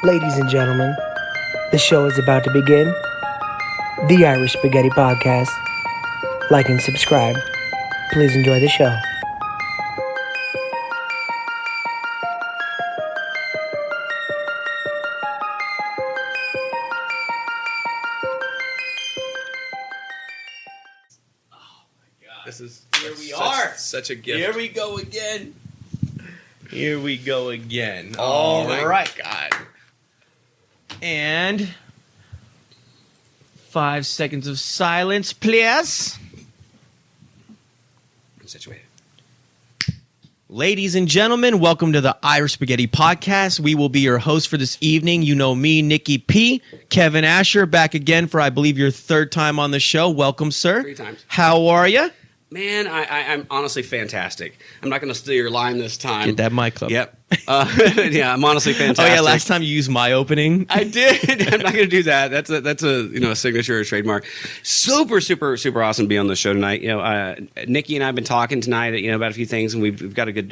Ladies and gentlemen, the show is about to begin. The Irish Spaghetti Podcast. Like and subscribe. Please enjoy the show. Here we are. Such a gift. Here we go again. Here we go again. Oh All right. God. And 5 seconds of silence, please. I'm situated. Ladies and gentlemen, welcome to the Irish Spaghetti Podcast. We will be your host for this evening. You know me, Nicky P, Kevin Asher, back again for, I believe, your third time on the show. Welcome, sir. 3 times. How are you? Man, I'm honestly fantastic. I'm not going to steal your line this time. Get that mic up. Yep. Yeah, I'm honestly fantastic. Oh yeah, last time you used my opening. I did. I'm not going to do that. That's a signature or trademark. Super awesome to be on the show tonight. Nicky and I have been talking tonight, about a few things, and we've got a good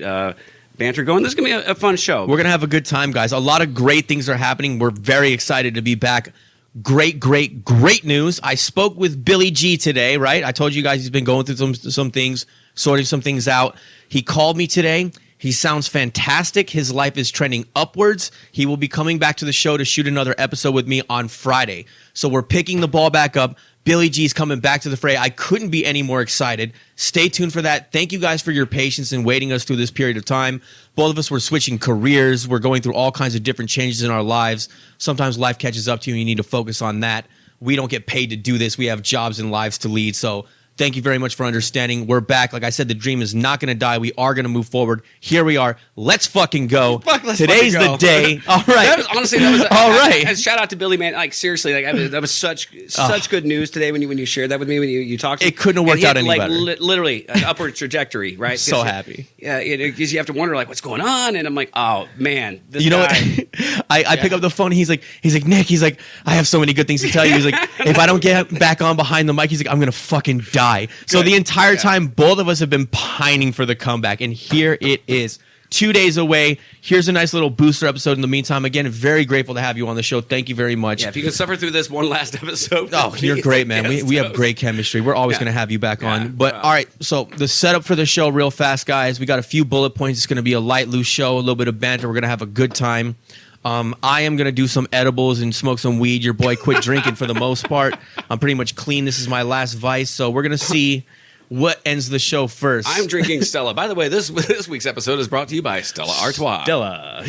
banter going. This is going to be a fun show. We're going to have a good time, guys. A lot of great things are happening. We're very excited to be back. Great news. I spoke with Billy G today, right? I told you guys he's been going through some things, sorting some things out. He called me today. He sounds fantastic. His life is trending upwards. He will be coming back to the show to shoot another episode with me on Friday. So we're picking the ball back up. Billy G's coming back to the fray. I couldn't be any more excited. Stay tuned for that. Thank you guys for your patience in waiting us through this period of time. Both of us were switching careers. We're going through all kinds of different changes in our lives. Sometimes life catches up to you and you need to focus on that. We don't get paid to do this. We have jobs and lives to lead. So thank you very much for understanding. We're back. Like I said, the dream is not going to die. We are going to move forward. Here we are. Let's fucking go. Today's the day. All right. That was all right. Shout out to Billy, man. Like seriously, that was such good news today when you shared that with me when you talked. It couldn't have worked out any better. Literally an upward trajectory, right? So happy. Yeah, because you have to wonder like what's going on, and I'm like, oh man, this you know guy. What? I pick up the phone. He's like Nick. He's like, I have so many good things to tell you. He's like, if I don't get back on behind the mic, he's like, I'm gonna fucking die. So the entire time, both of us have been pining for the comeback, and here it is. 2 days away. Here's a nice little booster episode. In the meantime, again, very grateful to have you on the show. Thank you very much. Yeah, if you can suffer through this one last episode. Oh, you're great, man. We have great chemistry. We're always going to have you back on. But all right, so the setup for the show real fast, guys. We got a few bullet points. It's going to be a light, loose show, a little bit of banter. We're going to have a good time. I am going to do some edibles and smoke some weed. Your boy quit drinking for the most part. I'm pretty much clean. This is my last vice. So we're going to see what ends the show first. I'm drinking Stella. By the way, this week's episode is brought to you by Stella Artois. Stella.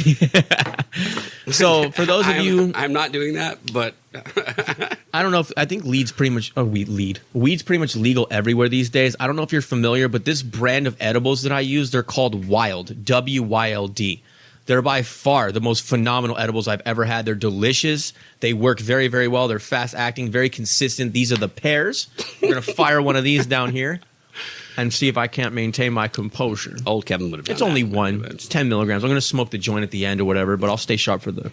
So for those of you, I'm not doing that, but I don't know if I think weed's pretty much legal everywhere these days. I don't know if you're familiar, but this brand of edibles that I use, they're called Wild, WYLD. They're by far the most phenomenal edibles I've ever had. They're delicious. They work very, very well. They're fast acting, very consistent. These are the pears. We're going to fire one of these down here and see if I can't maintain my composure. Old Kevin would have done It's only one. It's 10 milligrams. I'm going to smoke the joint at the end or whatever, but I'll stay sharp for the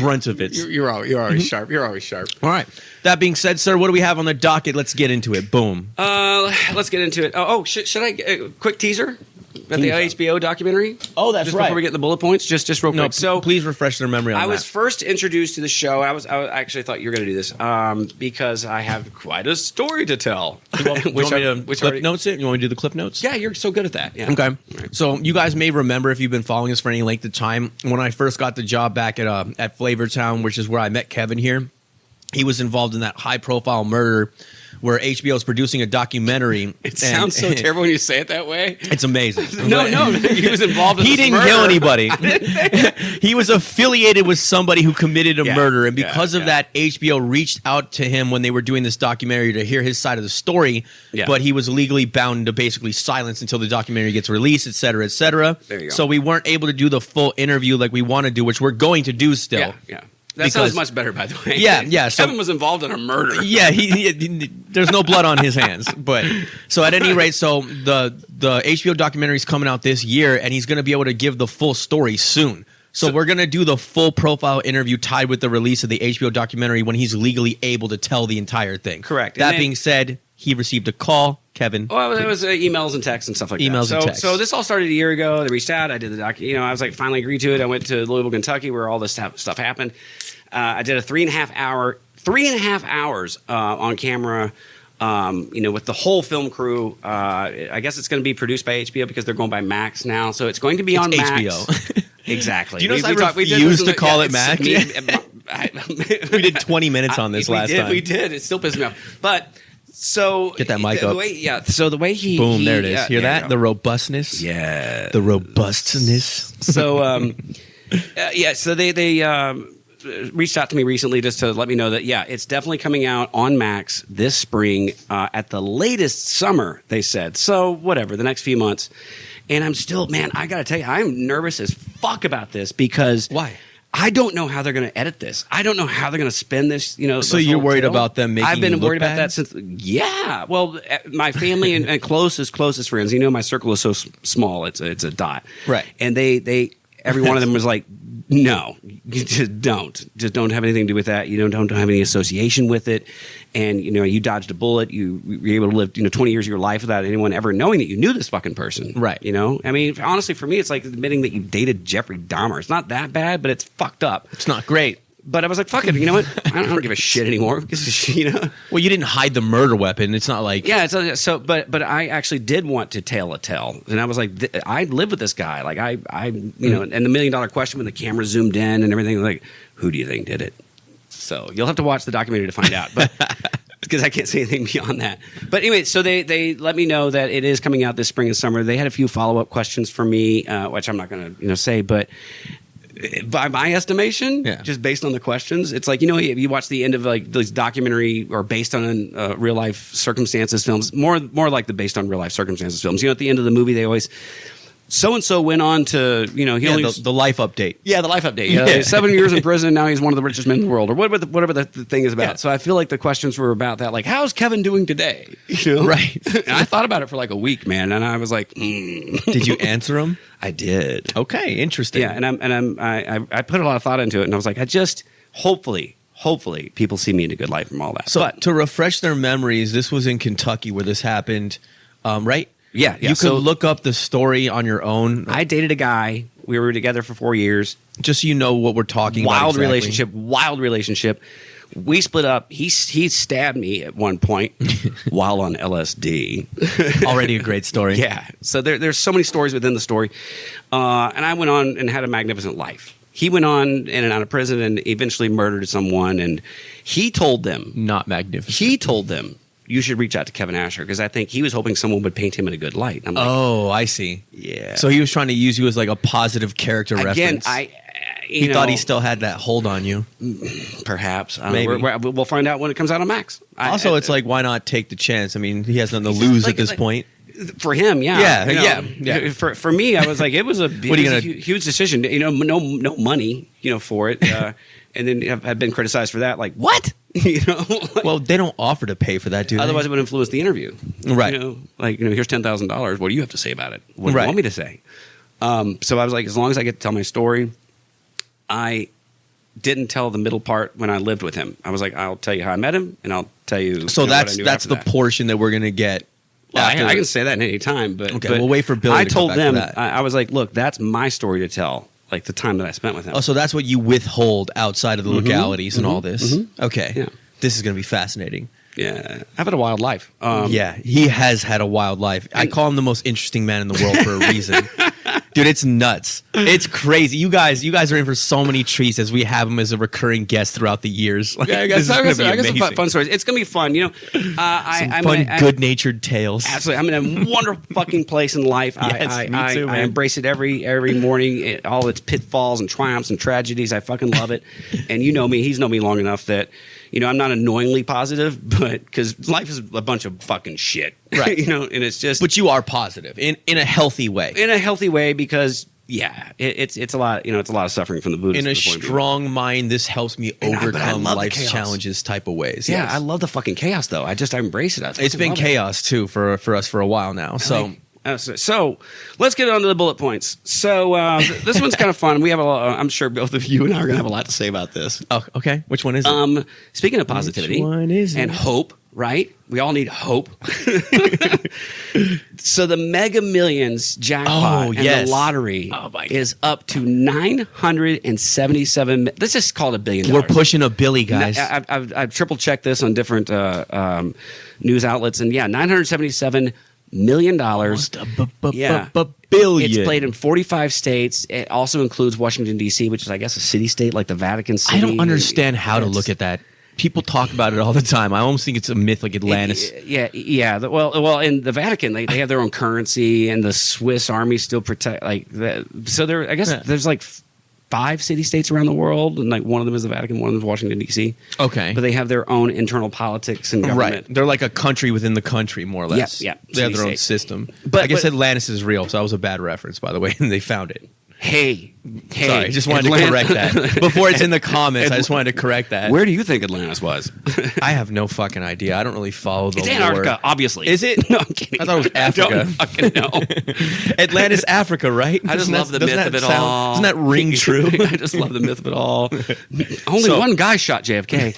brunt of it. You're always sharp. You're always sharp. All right. That being said, sir, what do we have on the docket? Let's get into it. Boom. Let's get into it. Should I quick teaser? About the HBO documentary? Oh, that's just right. Before we get the bullet points, just real quick. No, so please refresh their memory on that. I was first introduced to the show. I actually thought you were going to do this because I have quite a story to tell. You want me to clip notes it? You want me to do the clip notes? Yeah, you're so good at that. Yeah. Okay. So you guys may remember, if you've been following us for any length of time, when I first got the job back at Flavortown, which is where I met Kevin here, he was involved in that high-profile murder where HBO is producing a documentary. It sounds so terrible when you say it that way. It's amazing. No, he was involved in He didn't murder. kill anybody. He was affiliated with somebody who committed a murder, and because of that, HBO reached out to him when they were doing this documentary to hear his side of the story, but he was legally bound to basically silence until the documentary gets released, et cetera, et cetera. There you go. So we weren't able to do the full interview like we want to do, which we're going to do still. Yeah. That sounds much better, by the way. Yeah. So, Kevin was involved in a murder. Yeah, he there's no blood on his hands. But so at any rate, so the HBO documentary is coming out this year, and he's going to be able to give the full story soon. So we're going to do the full profile interview tied with the release of the HBO documentary when he's legally able to tell the entire thing. Correct. That being said, he received a call. Kevin? Well, it was emails and texts and stuff like Emails that. and texts. So this all started a year ago. They reached out. I did the doc. I was like, finally agreed to it. I went to Louisville, Kentucky, where all this stuff happened. I did a 3.5 hours on camera. With the whole film crew. I guess it's going to be produced by HBO because they're going by Max now. So it's going to be on Max. HBO. Exactly. Do you know I refuse to call it Max? We did 20 minutes on this last time. We did. It still pisses me off. But so get that mic up. So the way he boom, there it is. Hear that? The robustness. Yeah. The robustness. So So they reached out to me recently just to let me know that it's definitely coming out on Max this spring, at the latest summer, they said. So whatever, the next few months. And I'm still, man, I gotta tell you, I'm nervous as fuck about this because why? I don't know how they're going to edit this. I don't know how they're going to spin this. So you're worried about them making I've been you look worried bad? about that since. Yeah. Well, my family and closest friends. My circle is so small. It's a dot. Right. And they every one of them was like, no, you just don't have anything to do with that. You don't have any association with it. And you dodged a bullet. You were able to live 20 years of your life without anyone ever knowing that you knew this fucking person. Right. I mean, honestly, for me, it's like admitting that you dated Jeffrey Dahmer. It's not that bad, but it's fucked up. It's not great. But I was like, fuck it. You know what? I don't give a shit anymore. Because, Well, you didn't hide the murder weapon. It's not like But I actually did want to tell a tale, and I was like, I live with this guy. Like and the $1 million question when the camera zoomed in and everything. Like, who do you think did it? So you'll have to watch the documentary to find out. But because I can't say anything beyond that. But anyway, so they let me know that it is coming out this spring and summer. They had a few follow-up questions for me, which I'm not going to say, but by my estimation, just based on the questions, it's like, you watch the end of like these documentary or based on real life circumstances films, more like the based on real life circumstances films. At the end of the movie, they always so-and-so went on to, the life update. Yeah, the life update. 7 years in prison, now he's one of the richest men in the world, or whatever the thing is about. Yeah. So I feel like the questions were about that, like, how's Kevin doing today? Right. And I thought about it for like a week, man, and I was like, Did you answer them? I did. Okay, interesting. Yeah, I put a lot of thought into it, and I was like, hopefully people see me in a good light from all that. So to refresh their memories, this was in Kentucky where this happened, right? Yeah. You could look up the story on your own. I dated a guy. We were together for 4 years. Just so you know what we're talking about. Wild relationship. We split up. He stabbed me at one point while on LSD. Already a great story. Yeah. So there's so many stories within the story. And I went on and had a magnificent life. He went on in and out of prison and eventually murdered someone. And he told them. Not magnificent. He told them, you should reach out to Kevin Asher because I think he was hoping someone would paint him in a good light. I'm like, oh, I see. Yeah. So he was trying to use you as like a positive character reference. He thought he still had that hold on you. Perhaps. Maybe. We'll find out when it comes out on Max. It's like, why not take the chance? I mean, he has nothing to lose at this point. For him, yeah. Yeah. For me, I was like, it was a huge decision. No money, for it. And then I've been criticized for that. Like, what? Well, they don't offer to pay for that, do they? Otherwise, it would influence the interview. Right. Here's $10,000. What do you have to say about it? What do you want me to say? So I was like, as long as I get to tell my story, I didn't tell the middle part when I lived with him. I was like, I'll tell you how I met him, and I'll tell you. So that's the portion that we're going to get. Well, I can say that at any time, but okay, we'll wait for Billy. To told them, I was like, look, that's my story to tell. Like the time that I spent with him. Oh, so that's what you withhold outside of the legalities and all this. Mm-hmm. Okay. Yeah. This is going to be fascinating. Yeah. I've had a wild life. Yeah, he has had a wild life. I call him the most interesting man in the world for a reason. Dude, it's nuts. It's crazy. You guys are in for so many treats as we have him as a recurring guest throughout the years. Like, I got some fun stories. It's going to be fun. I'm fun, good-natured tales. Absolutely. I'm in a wonderful fucking place in life. Yes, me too, man. I embrace it every morning. All its pitfalls and triumphs and tragedies. I fucking love it. And you know me. He's known me long enough that I'm not annoyingly positive, but because life is a bunch of fucking shit, right? And it's just. But you are positive in a healthy way. In a healthy way, because it's a lot. It's a lot of suffering from the Buddhist. In a strong mind, this helps me overcome life's challenges, type of ways. Yeah, yes. I love the fucking chaos, though. I embrace it. It's been chaos too for us for a while now. So. So let's get on to the bullet points. So this one's kind of fun. We have I'm sure both of you and I are going to have a lot to say about this. Oh, okay. Which one is it? Speaking of positivity and hope, right? We all need hope. So the Mega Millions jackpot and the lottery is up to $977. Let's just call it $1 billion. We're pushing a billy, guys. I've triple checked this on different news outlets, and $977 million. Billion. It's played in 45 states. It also includes Washington, D.C., which is, I guess, a city-state like the Vatican City. I don't understand how to look at that. People talk about it all the time. I almost think it's a myth like Atlantis. Well, in the Vatican, they have their own currency, and the Swiss Army still protect like that. So I guess there's like 5 city-states around the world, and like one of them is the Vatican, one of them is Washington, D.C. Okay. But they have their own internal politics and government. Right. They're like a country within the country, more or less. Yeah. They have their own system. But I guess Atlantis is real, so that was a bad reference, by the way, and they found it. Hey. Sorry, I just wanted to correct that. Before it's in the comments, I just wanted to correct that. Where do you think Atlantis was? I have no fucking idea. I don't really follow the It's lore. Antarctica, obviously. Is it? No, I'm kidding. I thought it was Africa. I don't fucking know. Atlantis, Africa, right? I just love the myth of it all. Doesn't that ring true? I just love the myth of it all. Only one guy shot JFK.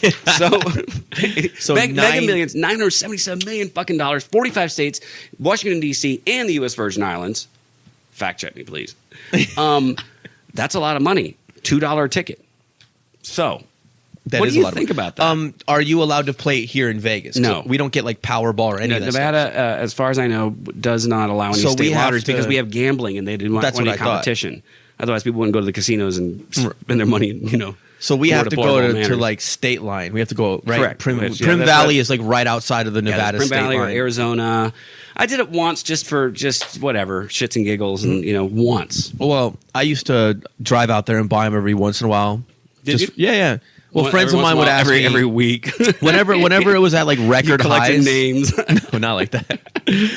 So Mega Millions, $977 million fucking dollars, 45 states, Washington, D.C., and the U.S. Virgin Islands. Fact check me, please. That's a lot of money. $2 ticket. So, what do you think about that? Are you allowed to play it here in Vegas? No. We don't get like Powerball or any of that Nevada, stuff. As far as I know, does not allow any state lotteries because we have gambling and they didn't want any competition. Otherwise, people wouldn't go to the casinos and spend their money, So we have to go to like state line. We have to go, right? Correct. Prim Valley is like right outside of the Nevada Prim state Valley line. or Arizona. I did it once just for whatever, shits and giggles, and once. Well, I used to drive out there and buy them every once in a while. Did you? Yeah. Well, friends of mine would ask me every week. whenever it was at like record highs. Names. No, not like that.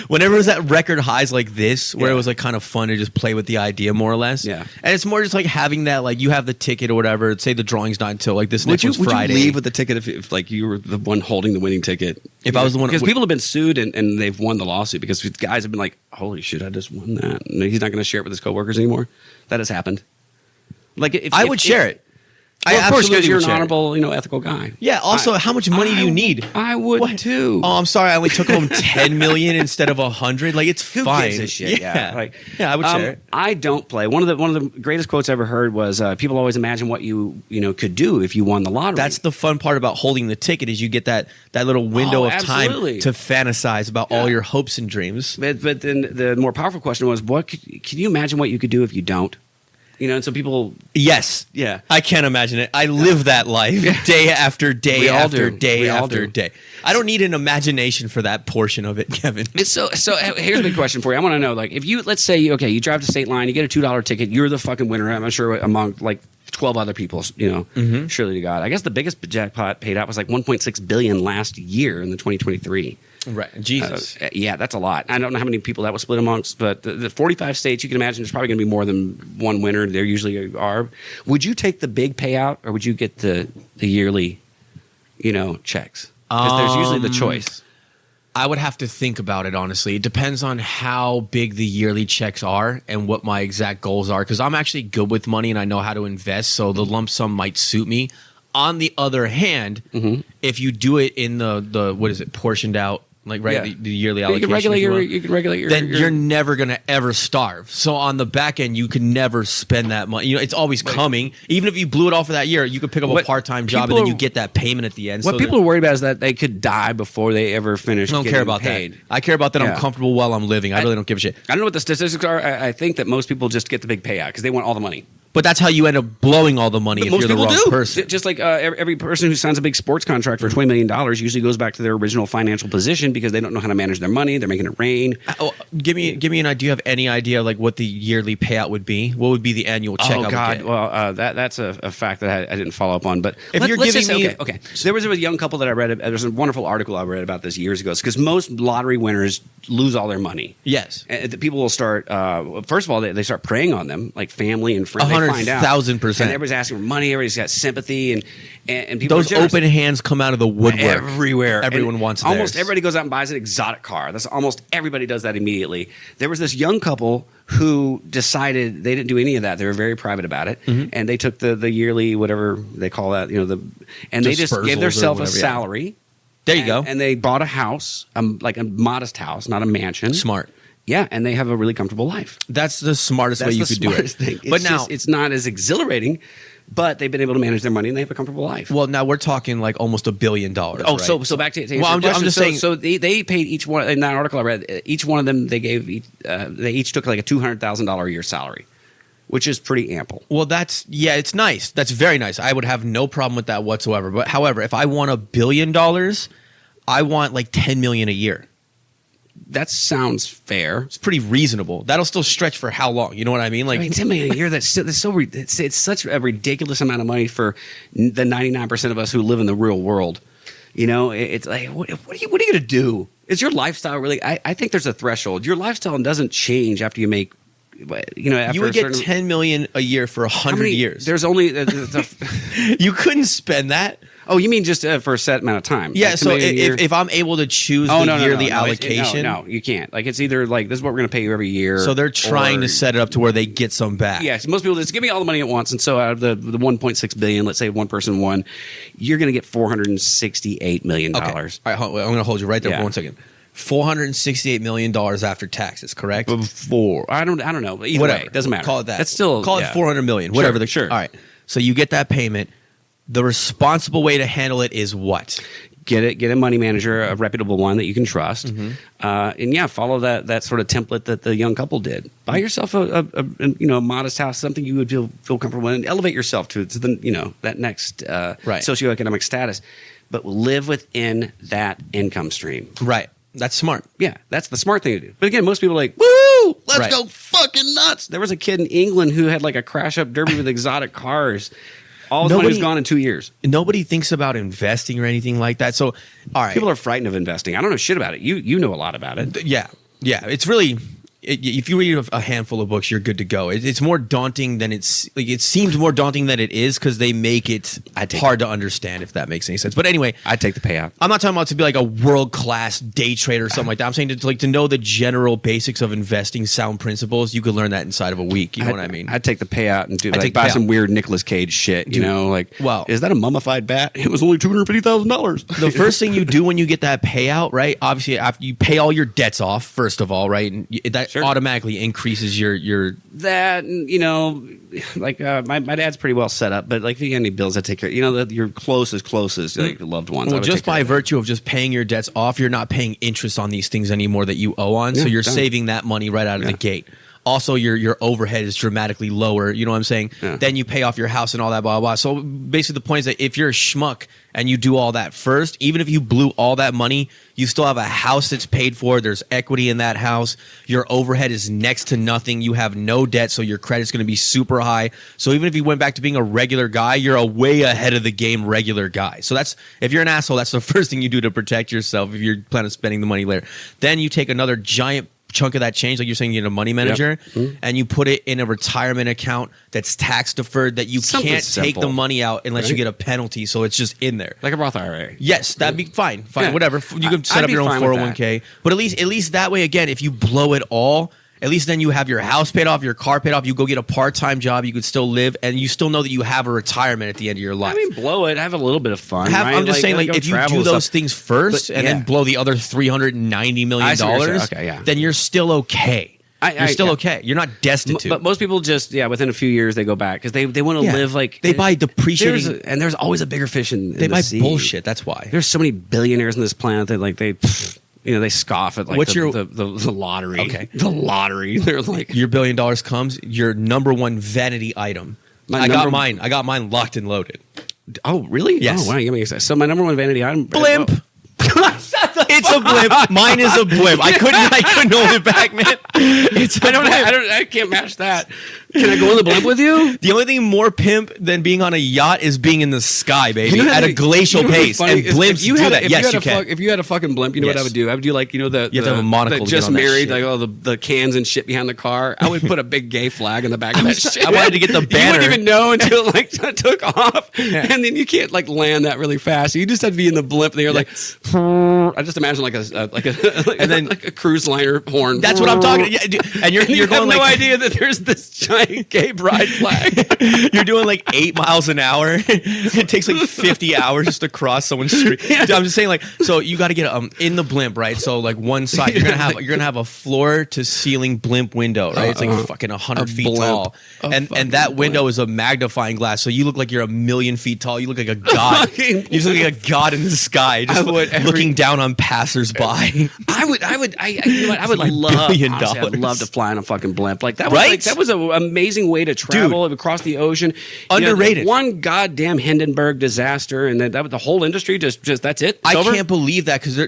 Whenever it was at record highs like this, where it was like kind of fun to just play with the idea more or less. Yeah. And it's more just like having that, like you have the ticket or whatever. Say the drawing's not until like this next Friday. Would you leave with the ticket if like you were the one holding the winning ticket? If I was the one, because people have been sued and they've won the lawsuit because guys have been like, "Holy shit, I just won that!" And he's not going to share it with his coworkers anymore. That has happened. Like, I would share it. Well, of course, because you're an share honorable, ethical guy. Yeah. Also, how much money do you need? I would too. Oh, I'm sorry. I only took home 10 million instead of 100. Like, it's Who fine. gives a shit? Yeah. I would share it. I don't play. One of the greatest quotes I ever heard was, "People always imagine what you could do if you won the lottery." That's the fun part about holding the ticket is you get that little window of time to fantasize about all your hopes and dreams. But then the more powerful question was, can you imagine what you could do if you don't? And so people... Yes. Yeah. I can't imagine it. I live that life day after day after day after day. I don't need an imagination for that portion of it, Kevin. So here's a big question for you. I want to know, like, if you, let's say, you drive to state line, you get a $2 ticket, you're the fucking winner. I'm sure among, like, 12 other people, surely to God. I guess the biggest jackpot paid out was like $1.6 billion last year in the 2023. Right. Jesus. Yeah, that's a lot. I don't know how many people that was split amongst, but the 45 states, you can imagine there's probably going to be more than one winner. There usually are. Would you take the big payout or would you get the yearly, checks? Because there's usually the choice. I would have to think about it, honestly. It depends on how big the yearly checks are and what my exact goals are. Because I'm actually good with money and I know how to invest, so the lump sum might suit me. On the other hand, if you do it in the what is it, portioned out, like the yearly allocation, you can regulate your then you're never gonna ever starve. So on the back end, you can never spend that money. It's always coming. Even if you blew it all for that year, you could pick up a part-time job and then you get that payment at the end. What people are worried about is that they could die before they ever finish. I don't care about paid. that. I care about that I'm comfortable while I'm living. I really don't give a shit. I don't know what the statistics are. I think that most people just get the big payout because they want all the money. But that's how you end up blowing all the money if you're the wrong person. Just like every person who signs a big sports contract for $20 million usually goes back to their original financial position because they don't know how to manage their money. They're making it rain. Give me an idea. Do you have any idea like what the yearly payout would be? What would be the annual check? Oh God! Well, that's a fact that I didn't follow up on. But if you're giving me okay. So there was a young couple that I read. There's a wonderful article I read about this years ago. Because most lottery winners lose all their money. Yes, and the people will start. First of all, they start preying on them, like family and friends. 100,000%. And everybody's asking for money. Everybody's got sympathy, and people. Those open hands come out of the woodwork everywhere. Everyone wants. Almost everybody goes out and buys an exotic car. That's almost everybody does that immediately. There was this young couple who decided they didn't do any of that. They were very private about it, and they took the yearly whatever they call that, and they just gave themselves a salary. There you go. And they bought a house, like a modest house, not a mansion. Smart. Yeah, and they have a really comfortable life. That's the smartest way you could do it. Thing. But now it's not as exhilarating, but they've been able to manage their money and they have a comfortable life. Well, now we're talking like almost $1 billion. Oh, right? so back to answer your I'm question. just saying. So they paid each one in that article I read. Each one of them they each took like a $200,000 a year salary, which is pretty ample. Well, it's nice. That's very nice. I would have no problem with that whatsoever. But however, if I want $1 billion, I want like 10 million a year. That sounds fair. It's pretty reasonable. That'll still stretch for how long? You know what I mean? Like, I mean, 10 million a year. It's such a ridiculous amount of money for the 99% of us who live in the real world. You know, it's like, what are you going to do? Is your lifestyle really? I think there's a threshold. Your lifestyle doesn't change after you make. You know, after you would get 10 million a year for 100 years. There's only you couldn't spend that. Oh, you mean just for a set amount of time? Yeah. Like so if I'm able to choose the yearly allocation, no, you can't. Like it's either like this is what we're going to pay you every year. So they're trying to set it up to where they get some back. Yeah. So most people just give me all the money at once, and so out of the 1.6 billion, let's say one person won, you're going to get $468 million. Okay. All right, I'm going to hold you right there for 1 second. $468 million after taxes, correct? Before I don't know. Either way, it doesn't matter. Call it that. That's still call it 400 million. Whatever. Sure. All right. So you get that payment. The responsible way to handle it is what? Get a money manager, a reputable one that you can trust, and follow that sort of template that the young couple did. Buy yourself a modest house, something you would feel comfortable in, and elevate yourself to the that next socioeconomic status, but live within that income stream. Right. That's smart. Yeah, that's the smart thing to do. But again, most people are like, woo, let's go fucking nuts. There was a kid in England who had like a crash up derby with exotic cars. All his money was gone in 2 years. Nobody thinks about investing or anything like that. So, all right. People are frightened of investing. I don't know shit about it. You know a lot about it. Yeah. It's really... if you read a handful of books, you're good to go. It's more daunting than it seems more daunting than it is because they make it hard to understand, if that makes any sense. But anyway, I'd take the payout. I'm not talking about to be like a world-class day trader or something like that. I'm saying to know the general basics of investing, sound principles. You could learn that inside of a week. You know what I mean? I'd take the payout and buy some weird Nicolas Cage shit. Dude, is that a mummified bat? It was only $250,000. The first thing you do when you get that payout, right? Obviously, after you pay all your debts off, first of all, right? And that automatically increases your that my dad's pretty well set up, but like if you get any bills, I take care. Your closest like loved ones. Well, just by virtue of just paying your debts off, you're not paying interest on these things anymore that you owe on. So you're saving that money right out of the gate. Also, your overhead is dramatically lower. You know what I'm saying? Yeah. Then you pay off your house and all that, blah, blah, blah. So basically the point is that if you're a schmuck and you do all that first, even if you blew all that money, you still have a house that's paid for. There's equity in that house. Your overhead is next to nothing. You have no debt, so your credit's going to be super high. So even if you went back to being a regular guy, you're a way ahead of the game regular guy. So if you're an asshole, that's the first thing you do to protect yourself if you're planning on spending the money later. Then you take another giant chunk of that change, like you're saying, you get a money manager, and you put it in a retirement account that's tax deferred that you can't take the money out unless you get a penalty. So it's just in there, like a Roth IRA. Yes, that'd be fine. Whatever. You can set up your own 401k, but at least that way, again, if you blow it all, at least then you have your house paid off, your car paid off. You go get a part-time job. You could still live, and you still know that you have a retirement at the end of your life. I mean, blow it. Have a little bit of fun. I'm just saying, if you do those things first and then blow the other $390 million, then you're still okay. You're still okay. You're not destitute. But most people just, within a few years they go back because they want to live like they buy depreciating, and there's always a bigger fish in they the buy sea. Bullshit. That's why there's so many billionaires on this planet that they scoff at the lottery. Okay. The lottery. They're like, your $1 billion comes, your number one vanity item. I got mine locked and loaded. Oh, really? Yes. Oh, wow. You excited. So my number one vanity item. Blimp. It's a blimp. Mine is a blimp. I couldn't hold it back, man. I can't match that. Can I go on the blimp with you? The only thing more pimp than being on a yacht is being in the sky, baby, at a glacial pace. And blimps do that. Yes, you can. If you had a fucking blimp, you know what I would do? I would do like, you have to have a monocle. Just married, like all the cans and shit behind the car. I would put a big gay flag in the back of that shit. I wanted to get the banner. You wouldn't even know until it took off, and then you can't land that really fast. So you just have to be in the blimp. And you're like, I just imagine like a cruise liner horn. That's what I'm talking. And you're you going have no idea that there's this giant gay pride flag. You're doing like 8 miles an hour. It takes like 50 hours just to cross someone's street. Dude, I'm just saying, like, so you got to get in the blimp, right? So like one side, you're gonna have a floor to ceiling blimp window, right? It's like fucking 100 feet tall, and that window is a magnifying glass, so you look like you're 1,000,000 feet tall. You look like a god. You just look like a god in the sky, just looking down on passersby. I would love to fly on a fucking blimp. Like that was that was an amazing way to travel across the ocean. Underrated. One goddamn Hindenburg disaster, and that the whole industry just that's it. I can't believe that because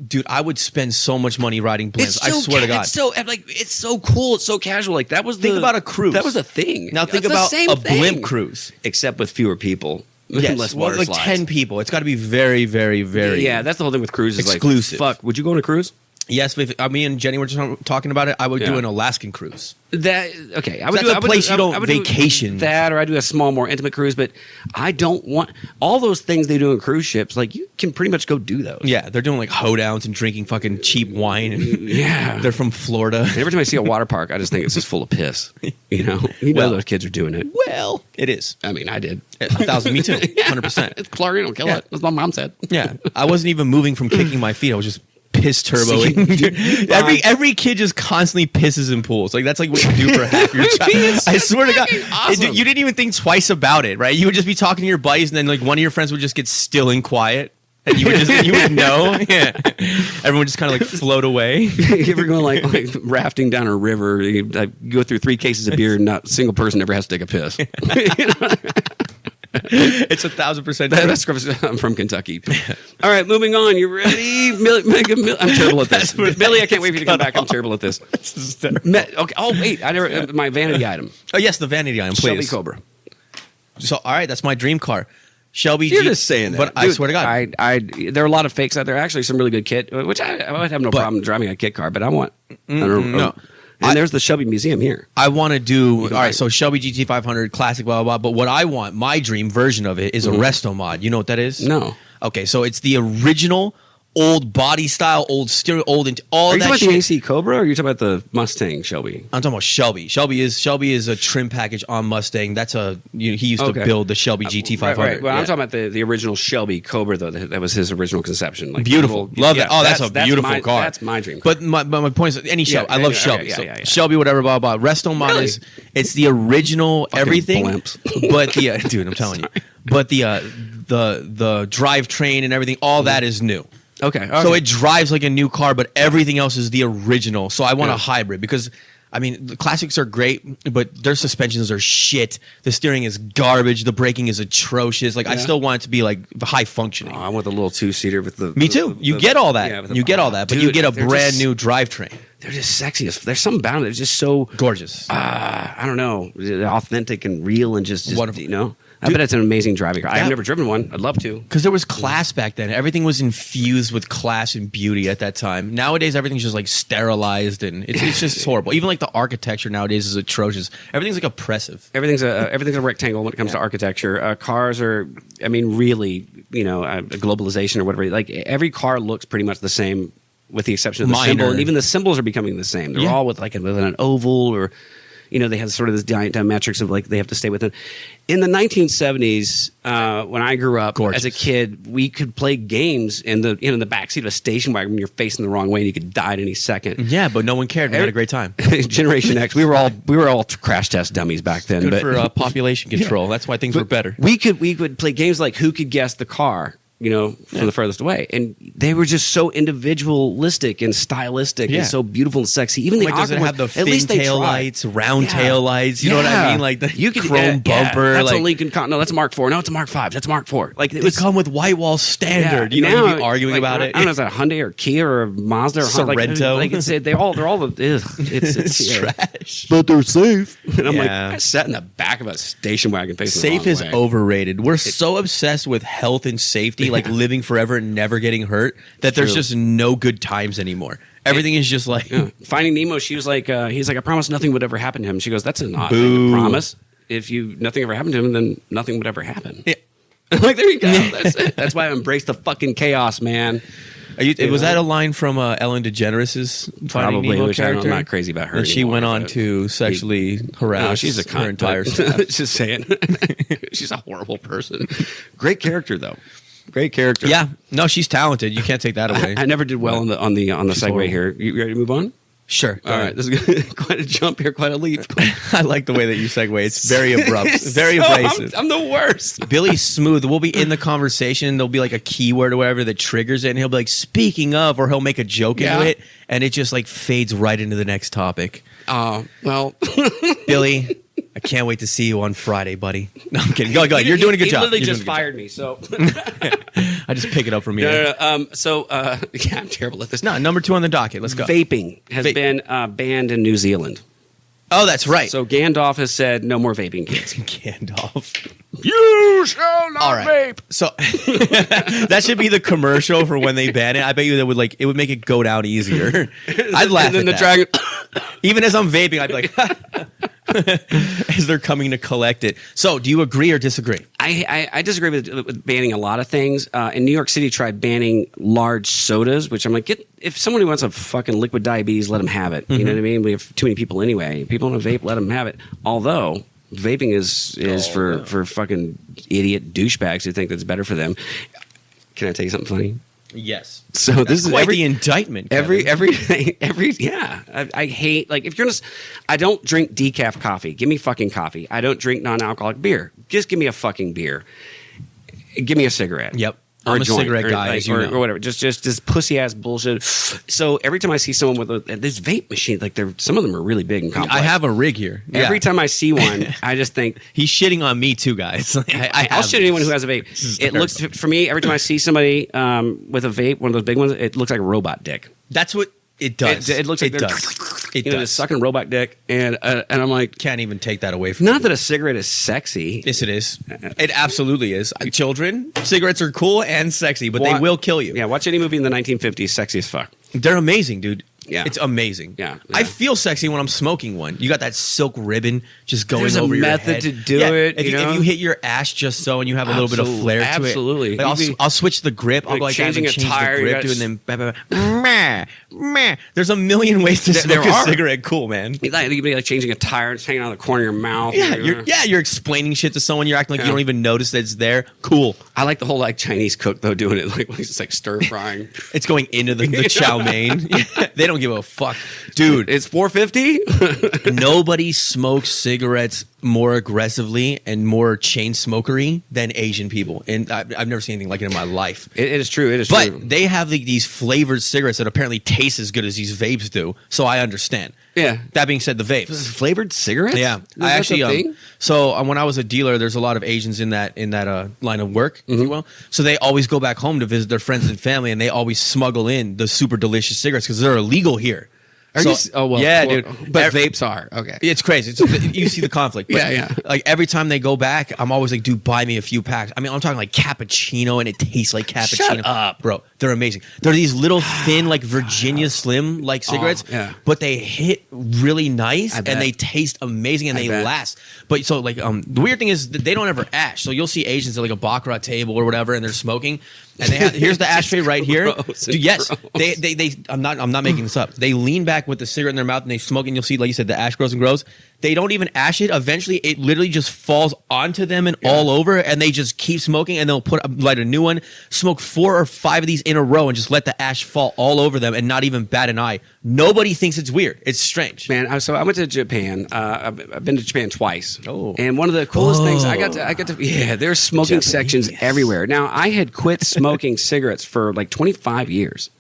dude, I would spend so much money riding blimps. I swear to God, it's so cool. It's so casual. Like that was think about a cruise. That was a thing. Now think about a blimp cruise, except with fewer people. Yes, less well, water like slides. 10 people. It's got to be very, very, very. Yeah, that's the whole thing with cruises. Exclusive. Like, fuck, would you go on a cruise? Yes, if me and Jenny were just talking about it, I would do an Alaskan cruise. I would That's do a place you don't vacation. That, or I do a small, more intimate cruise. But I don't want all those things they do on cruise ships. Like you can pretty much go do those. Yeah, they're doing like hoedowns and drinking fucking cheap wine. And they're from Florida. And every time I see a water park, I just think it's just full of piss. You know those kids are doing it. Well, it is. I mean, I did 1,000. Me too. 100%. It's chlorine will kill it. That's what my mom said. Yeah, I wasn't even moving from kicking my feet. I was just piss turboing. Every kid just constantly pisses in pools. Like that's like what you do for half your time. I swear to God, awesome. You didn't even think twice about it, right? You would just be talking to your buddies, and then like one of your friends would just get still and quiet. And you would know. Yeah. Everyone would just kind of like float away. You ever go like rafting down a river? You go through 3 cases of beer, and not a single person ever has to take a piss. It's 1,000%. That's I'm from Kentucky. All right, moving on. You ready? I'm terrible at this. Billy, I can't wait for you to come back. I'm terrible at this. Okay. Oh wait, my vanity item. Oh yes, the vanity item. Please. Shelby Cobra. So all right, that's my dream car. Shelby. You're just saying that. But I swear to God, there are a lot of fakes out there. Actually, some really good kit, which I would have no problem driving a kit car. But I want. No. And there's the Shelby Museum here. I want to do, all right, so Shelby GT500 Classic, blah, blah, blah. But what I want, my dream version of it is a resto mod. You know what that is? No. Okay, so it's the original old body style, old stereo, old, and all that shit. Are you talking about the AC Cobra, or are you talking about the Mustang Shelby? I'm talking about Shelby. Shelby is a trim package on Mustang. That's he used to build the Shelby GT500. Right. Well, I'm talking about the original Shelby Cobra, though. That was his original conception. Like beautiful. Love it. Oh, that's a beautiful car. That's my dream car. But my point is, any Shelby. I love Shelby. Yeah. Shelby, whatever, blah, blah. Resto mod is, it's the original fucking everything. Blimps. But dude, I'm telling you. But the drivetrain and everything, all that is new. Okay. So it drives like a new car, but everything else is the original. So I want a hybrid because, I mean, the classics are great, but their suspensions are shit. The steering is garbage. The braking is atrocious. Like I still want it to be like high functioning. Oh, I want the little 2-seater with the. Me too. You get all that. You get all that, but you get a brand new drivetrain. They're just sexy. There's something about it. It's just so gorgeous. I don't know, authentic and real and just wonderful. You know. I bet it's an amazing driving car. I've never driven one. I'd love to. Because there was class back then. Everything was infused with class and beauty at that time. Nowadays, everything's just like sterilized and it's just horrible. Even like the architecture nowadays is atrocious. Everything's like oppressive. Everything's a rectangle when it comes to architecture. Cars are, I mean, really, you know, a globalization or whatever. Like every car looks pretty much the same, with the exception of the symbol, and even the symbols are becoming the same. They're all with an oval or. You know, they have sort of this diametrics of like they have to stay within. In the 1970s, when I grew up as a kid, we could play games in the backseat of a station wagon when you're facing the wrong way and you could die at any second. Yeah, but no one cared. We had a great time. Generation X, we were all crash test dummies back then. Good for population control. That's why things were better. We could play games like Who Could Guess the Car. You know, from the furthest away. And they were just so individualistic and stylistic and so beautiful and sexy. Even the does it have the fin tail lights, round tail lights? You know what I mean? Like the chrome bumper. That's a Lincoln No, that's a Mark IV. No, it's a Mark V. That's a Mark IV. Like it would come with white wall standard. You know, you'd be arguing about it. I don't know if it's a Hyundai or Kia or a Mazda or Sorrento. Like it's trash. But they're safe. And I'm like, I sat in the back of a station wagon facing the wrong way. Safe is overrated. We're It's so obsessed with health and safety. Like living forever and never getting hurt, that there's just no good times anymore. Everything is just like Finding Nemo. She was like, he's like, I promise nothing would ever happen to him. She goes, that's an odd thing to promise. If nothing ever happened to him, then nothing would ever happen. Yeah. Like there you go. That's it. That's why I embrace the fucking chaos, man. Was that a line from Ellen DeGeneres' Finding Probably, Nemo which character? I'm not crazy about her. And she anymore, went on but to sexually harass No, she's a cunt, her entire but- staff. Just saying. She's a horrible person. Great character, though. Great character. Yeah, no, she's talented. You can't take that away. I never did well on the segue horrible. here. You ready to move on? Sure. All right. This is quite a jump here, quite a leap. I like the way that you segue. It's very abrupt, very So, abrasive. I'm the worst. Billy's smooth. We'll be in the conversation. There'll be like a keyword or whatever that triggers it, and he'll be like, "Speaking of," or he'll make a joke Yeah. into it, and it just like fades right into the next topic. Well, Billy, I can't wait to see you on Friday, buddy. No, I'm kidding. Go. You're doing a good he job. Literally You're just doing a fired me. So good job. I just pick it up from here. no. Yeah, I'm terrible at this. No, number 2 on the docket. Let's go. Vaping has been banned in New Zealand. Oh, that's right. So Gandalf has said no more vaping, kids. Gandalf. You shall not All right. vape. So that should be the commercial for when they ban it. I bet you that would make it go down easier. I'd laugh And then at the that. dragon. Even as I'm vaping, I'd be like, as they're coming to collect it. So, do you agree or disagree? I disagree with banning a lot of things. In New York City, tried banning large sodas, which I'm like, if somebody wants a fucking liquid diabetes, let them have it. You know what I mean? We have too many people anyway. People want to vape, let them have it. Although vaping is for fucking idiot douchebags who think that's better for them. Can I tell you something funny? Yes. So this is Quite the indictment. Kevin. I hate, like, if you're gonna, I don't drink decaf coffee. Give me fucking coffee. I don't drink non-alcoholic beer. Just give me a fucking beer. Give me a cigarette. Yep. Or I'm a joint, cigarette or, guy, like, as you know. or whatever. Just this pussy ass bullshit. So every time I see someone with this vape machine, like some of them are really big and complex. I have a rig here. Every Yeah. time I see one, I just think, He's shitting on me too, guys. I'll shit anyone who has a vape. It looks, for me, every time I see somebody with a vape, one of those big ones, it looks like a robot dick. That's what it does. It looks like it they're does. It you know, does. this sucking robot dick, and I'm like, Can't even take that away from not you. that a cigarette is sexy. Yes, it is. It absolutely is. Children, cigarettes are cool and sexy, but they will kill you. Yeah, watch any movie in the 1950s, sexy as fuck. They're amazing, dude. Yeah. It's amazing. Yeah. I feel sexy when I'm smoking one. You got that silk ribbon just going There's a over your method head. to do it, If you know? if you hit your ash just so and you have a little bit of flair to it. Absolutely. Like, I'll switch the grip. I'll like go like that changing and a change tire, the you grip gotta to it and then meh, meh. There's a million ways to There smoke a are. cigarette cool, man. You could be like changing a tire, it's hanging out of the corner of your mouth. Yeah, you know? you're explaining shit to someone. You're acting like Yeah. you don't even notice that it's there. Cool. I like the whole like Chinese cook though doing it like when he's just like stir frying. It's going into the chow mein. They don't give a fuck. Dude, It's $4.50. nobody smokes cigarettes more aggressively and more chain smokery than Asian people. And I've never seen anything like it in my life. It is true. It is But true. they have these flavored cigarettes that apparently taste as good as these vapes do. So I understand. Yeah. That being said, the vapes. Flavored cigarettes? Yeah, Is I that actually the thing? when I was a dealer, there's a lot of Asians in that line of work, if you will. So they always go back home to visit their friends and family, and they always smuggle in the super delicious cigarettes because they're illegal here. Yeah, dude. But vapes are okay. It's crazy. You see the conflict. But Yeah. Like every time they go back, I'm always like, dude, buy me a few packs. I mean, I'm talking like cappuccino, and it tastes like cappuccino. Shut up. Bro. They're amazing. They're these little thin, like Virginia Slim like cigarettes, yeah. but they hit really nice I bet. and they taste amazing and I they bet. last. But so like the weird thing is that they don't ever ash. So you'll see Asians at like a baccarat table or whatever, and they're smoking. And they have here's the ashtray right here. Gross. Dude, yes, Gross. they I'm not making this up. They lean back with the cigarette in their mouth and they smoke, and you'll see, like you said, the ash grows and grows. They don't even ash it. Eventually, it literally just falls onto them and all over, and they just keep smoking, and they'll light a new one, smoke 4 or 5 of these in a row, and just let the ash fall all over them and not even bat an eye. Nobody thinks it's weird. It's strange. Man, so I went to Japan. I've been to Japan twice. Oh. And one of the coolest things I got to yeah, there's smoking sections everywhere. Now, I had quit smoking cigarettes for like 25 years.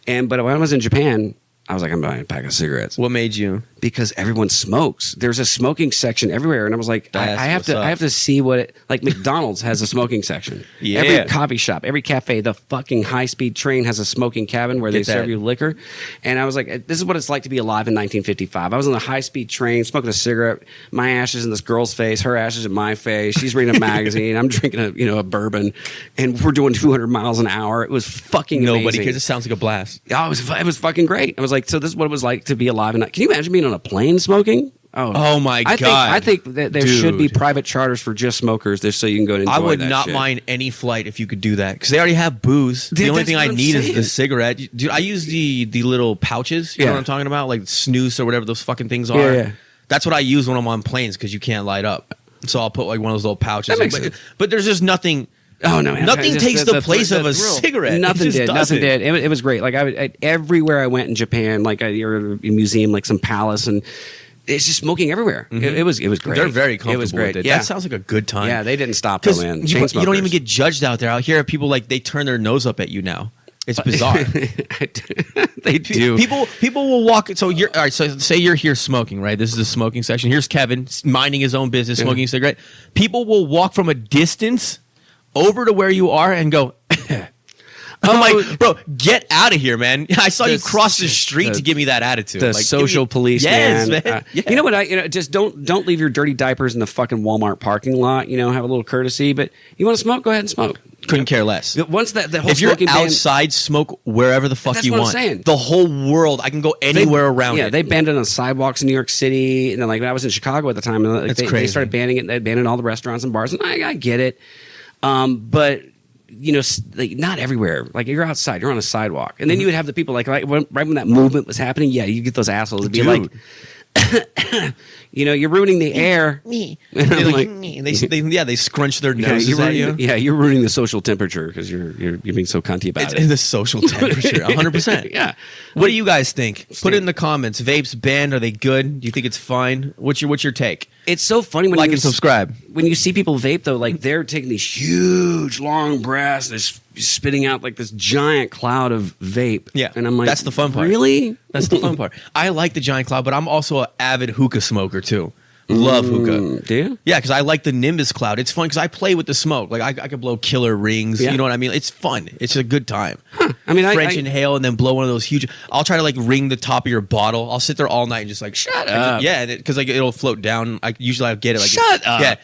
But when I was in Japan, I was like, I'm buying a pack of cigarettes. What made you? Because everyone smokes. There's a smoking section everywhere, and I was like, That's I have what's up. to see what it like. McDonald's has a smoking section. Yeah. Every coffee shop, every cafe, the fucking high speed train has a smoking cabin where they Get that. serve you liquor. And I was like, this is what it's like to be alive in 1955. I was on the high speed train smoking a cigarette. My ashes in this girl's face, her ashes in my face. She's reading a magazine. I'm drinking a bourbon, and we're doing 200 miles an hour. It was fucking Nobody amazing. cares. It sounds like a blast. Oh, it was fucking great. I was like, so this is what it was like to be alive. And can you imagine being on a plane smoking? Oh my God. I think that there should be Dude. private charters for just smokers, just so you can go and enjoy I would that not shit. mind any flight if you could do that because they already have booze. The only that's thing I what I'm need is the saying. cigarette. Dude, I use the little pouches. You know Yeah. what I'm talking about? Like snooze or whatever those fucking things are. Yeah. That's what I use when I'm on planes because you can't light up. So I'll put like one of those little pouches. That makes but, sense. but there's just nothing. Oh no, man. Nothing Just takes the place of a thrill. cigarette. It Nothing just did. doesn't. Nothing did. It was great. Like everywhere I went in Japan, like or a museum, like some palace, and it's just smoking everywhere. It was great. They're very comfortable It was great. with it. Yeah. That sounds like a good time. Yeah, they didn't stop though, Because man. you don't even get judged out there. Out here, people like they turn their nose up at you now. It's bizarre. They do. People will walk. So you're all right. So say you're here smoking, right? This is a smoking section. Here's Kevin minding his own business, smoking a cigarette. People will walk from a distance over to where you are and go. I'm like, bro, get out of here, man! I saw you cross the street to give me that attitude. The Like, social police, yes, man. man. Yeah. You know what? Just don't leave your dirty diapers in the fucking Walmart parking lot. Have a little courtesy. But you want to smoke? Go ahead and smoke. Couldn't care less. Once the whole If you're smoking ban- outside, smoke wherever the fuck That's you what I'm want. saying. The whole world, I can go anywhere around Yeah, it. they banned it on sidewalks in New York City, and then like when I was in Chicago at the time, and like, That's they crazy. started banning it. They banned all the restaurants and bars, and I get it, but like not everywhere. Like you're outside, you're on a sidewalk, and then you would have the people like right when that movement was happening. Yeah, you get those assholes to be Dude. like, you're ruining the air. Me. And I'm like, They scrunch their noses you're at ruining, you. you're ruining the social temperature because you're being so cunty about It's it. the social temperature, 100%. Yeah. What do you guys think? Put it in the comments. Vapes banned? Are they good? Do you think it's fine? What's your take? It's so funny when Like you and subscribe. When you see people vape, though, like they're taking these huge, long breaths, they're spitting out like this giant cloud of vape. Yeah, and I'm like, that's the fun part. Really? That's the fun part. I like the giant cloud, but I'm also an avid hookah smoker too. Love hookah. Do you? Yeah, because I like the Nimbus cloud. It's fun because I play with the smoke. Like I could blow killer rings. Yeah. You know what I mean? It's fun. It's a good time. I mean, French inhale and then blow one of those huge. I'll try to like ring the top of your bottle. I'll sit there all night and just like shut up. Yeah, because like it'll float down. Usually I get it. Like Shut up. Yeah.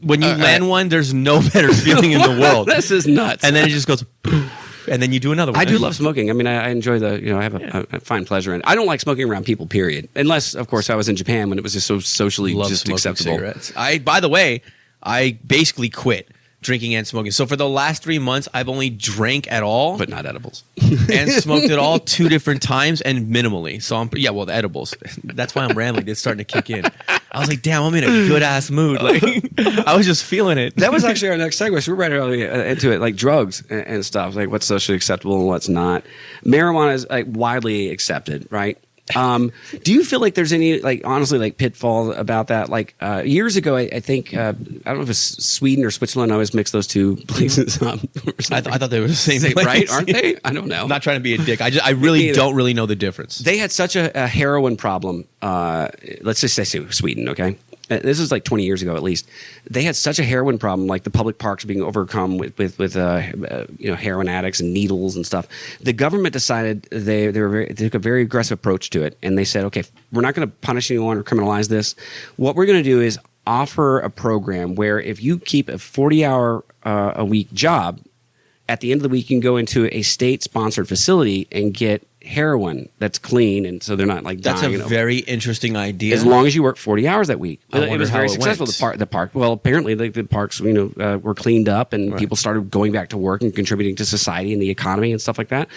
When you land one, there's no better feeling in the world. This is nuts. And then it just goes, poof, and then you do another one. I do love smoking. I mean, I enjoy I have a fine pleasure in it. I don't like smoking around people, period. Unless, of course, I was in Japan when it was just so socially love just smoking acceptable. cigarettes. By the way, I basically quit drinking and smoking. So for the last 3 months, I've only drank at all, But not edibles. and smoked it all 2 different times and minimally. So the edibles. That's why I'm rambling. It's starting to kick in. I was like, damn, I'm in a good ass mood. Like I was just feeling it. That was actually our next segue. So we're right early into it, like drugs and stuff, like what's socially acceptable and what's not. Marijuana is like widely accepted, right? Do you feel like there's any, like, honestly, like pitfall about that? Like years ago, I think I don't know if it's Sweden or Switzerland. I always mix those two places up. I thought they were the same place. Right? Aren't they? I don't know. I'm not trying to be a dick. I really either. don't really know the difference. They had such a heroin problem. Let's just say Sweden, okay? This is like 20 years ago, at least. They had such a heroin problem, like the public parks being overcome with heroin addicts and needles and stuff. The government decided they took a very aggressive approach to it, and they said, okay, we're not going to punish anyone or criminalize this. What we're going to do is offer a program where if you keep a 40-hour a week job, at the end of the week, you can go into a state-sponsored facility and get heroin that's clean, and so they're not like That's dying. a very interesting idea. As long as you work 40 hours that week. I It wonder was how very it successful. went. The park. Well, apparently the parks, were cleaned up, and people started going back to work and contributing to society and the economy and stuff like that.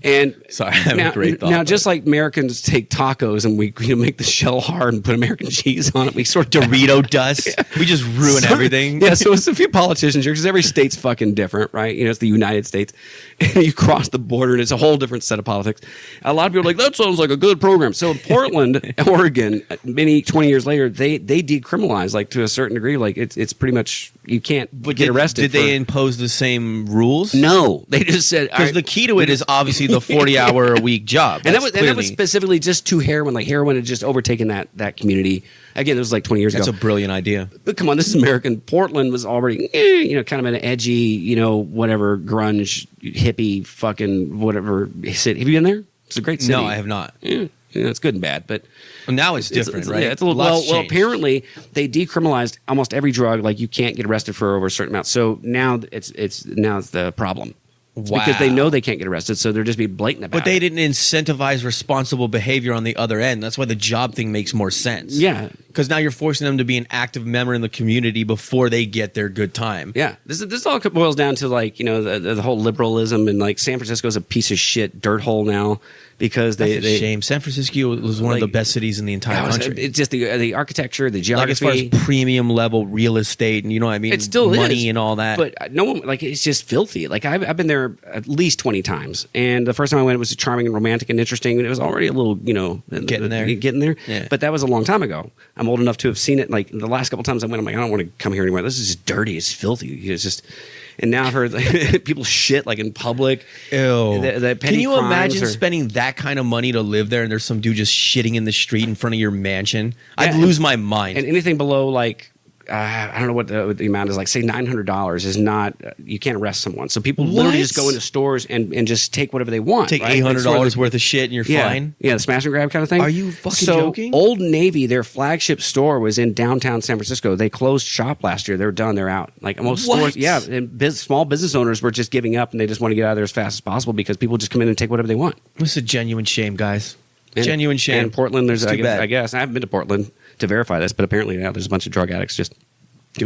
And Sorry, I have a great thought. Now, just like Americans take tacos and we make the shell hard and put American cheese on it, we sort of Dorito dust. We just ruin everything. Yeah, so it's a few politicians here because every state's fucking different, right? It's the United States. And you cross the border and it's a whole different set of politics. A lot of people are like, that sounds like a good program. So in Portland, Oregon, 20 years later, they decriminalized, like, to a certain degree. Like it's pretty much, you can't get arrested. Did they impose the same rules? No, they just said, Because the key to it is obviously the 40-hour a week job. and that was clearly- specifically just to heroin. Like heroin had just overtaken that community. Again, it was like 20 years That's ago. a brilliant idea. But come on, this is American. Portland was already, kind of an edgy, whatever, grunge, hippie, fucking whatever city. Have you been there? It's a great city. No, I have not. Yeah, it's good and bad, but Now it's different, right? Yeah, it's a little. Lots Well, changed. apparently they decriminalized almost every drug. Like you can't get arrested for over a certain amount. So now it's the problem. because they know they can't get arrested, so they're just be blatant about it. But they didn't incentivize responsible behavior on the other end. That's why the job thing makes more sense. Yeah. Because now you're forcing them to be an active member in the community before they get their good time. Yeah, this all boils down to like the whole liberalism, and like San Francisco's a piece of shit dirt hole now because That's a shame. San Francisco was one of the best cities in the entire country. It's just the architecture, the geography, like as far as premium level real estate, and you know what I mean. It still money is, and all that. But no one like it's just filthy. Like I've been there at least 20 times, and the first time I went, it was charming and romantic and interesting. And it was already a little getting there. Yeah. But that was a long time ago. I'm old enough to have seen it. Like the last couple times I went, I'm like, I don't want to come here anymore. This is just dirty. It's filthy. It's just. And now I've heard like, people shit like in public. Ew. Can you imagine or, spending that kind of money to live there and there's some dude just shitting in the street in front of your mansion? I'd lose my mind. And anything below like, I don't know what the amount is, like say $900 is not, you can't arrest someone. So people literally just go into stores and just take whatever they want. Take right? $800 worth of shit and you're fine? Yeah, the smash and grab kind of thing. Are you fucking joking? Old Navy, their flagship store was in downtown San Francisco. They closed shop last year. They were done. They're out. Like most stores, yeah. And small business owners were just giving up and they just want to get out of there as fast as possible because people just come in and take whatever they want. It's a genuine shame, guys. Genuine shame. And Portland, there's I guess I haven't been to Portland to verify this, but apparently now there's a bunch of drug addicts just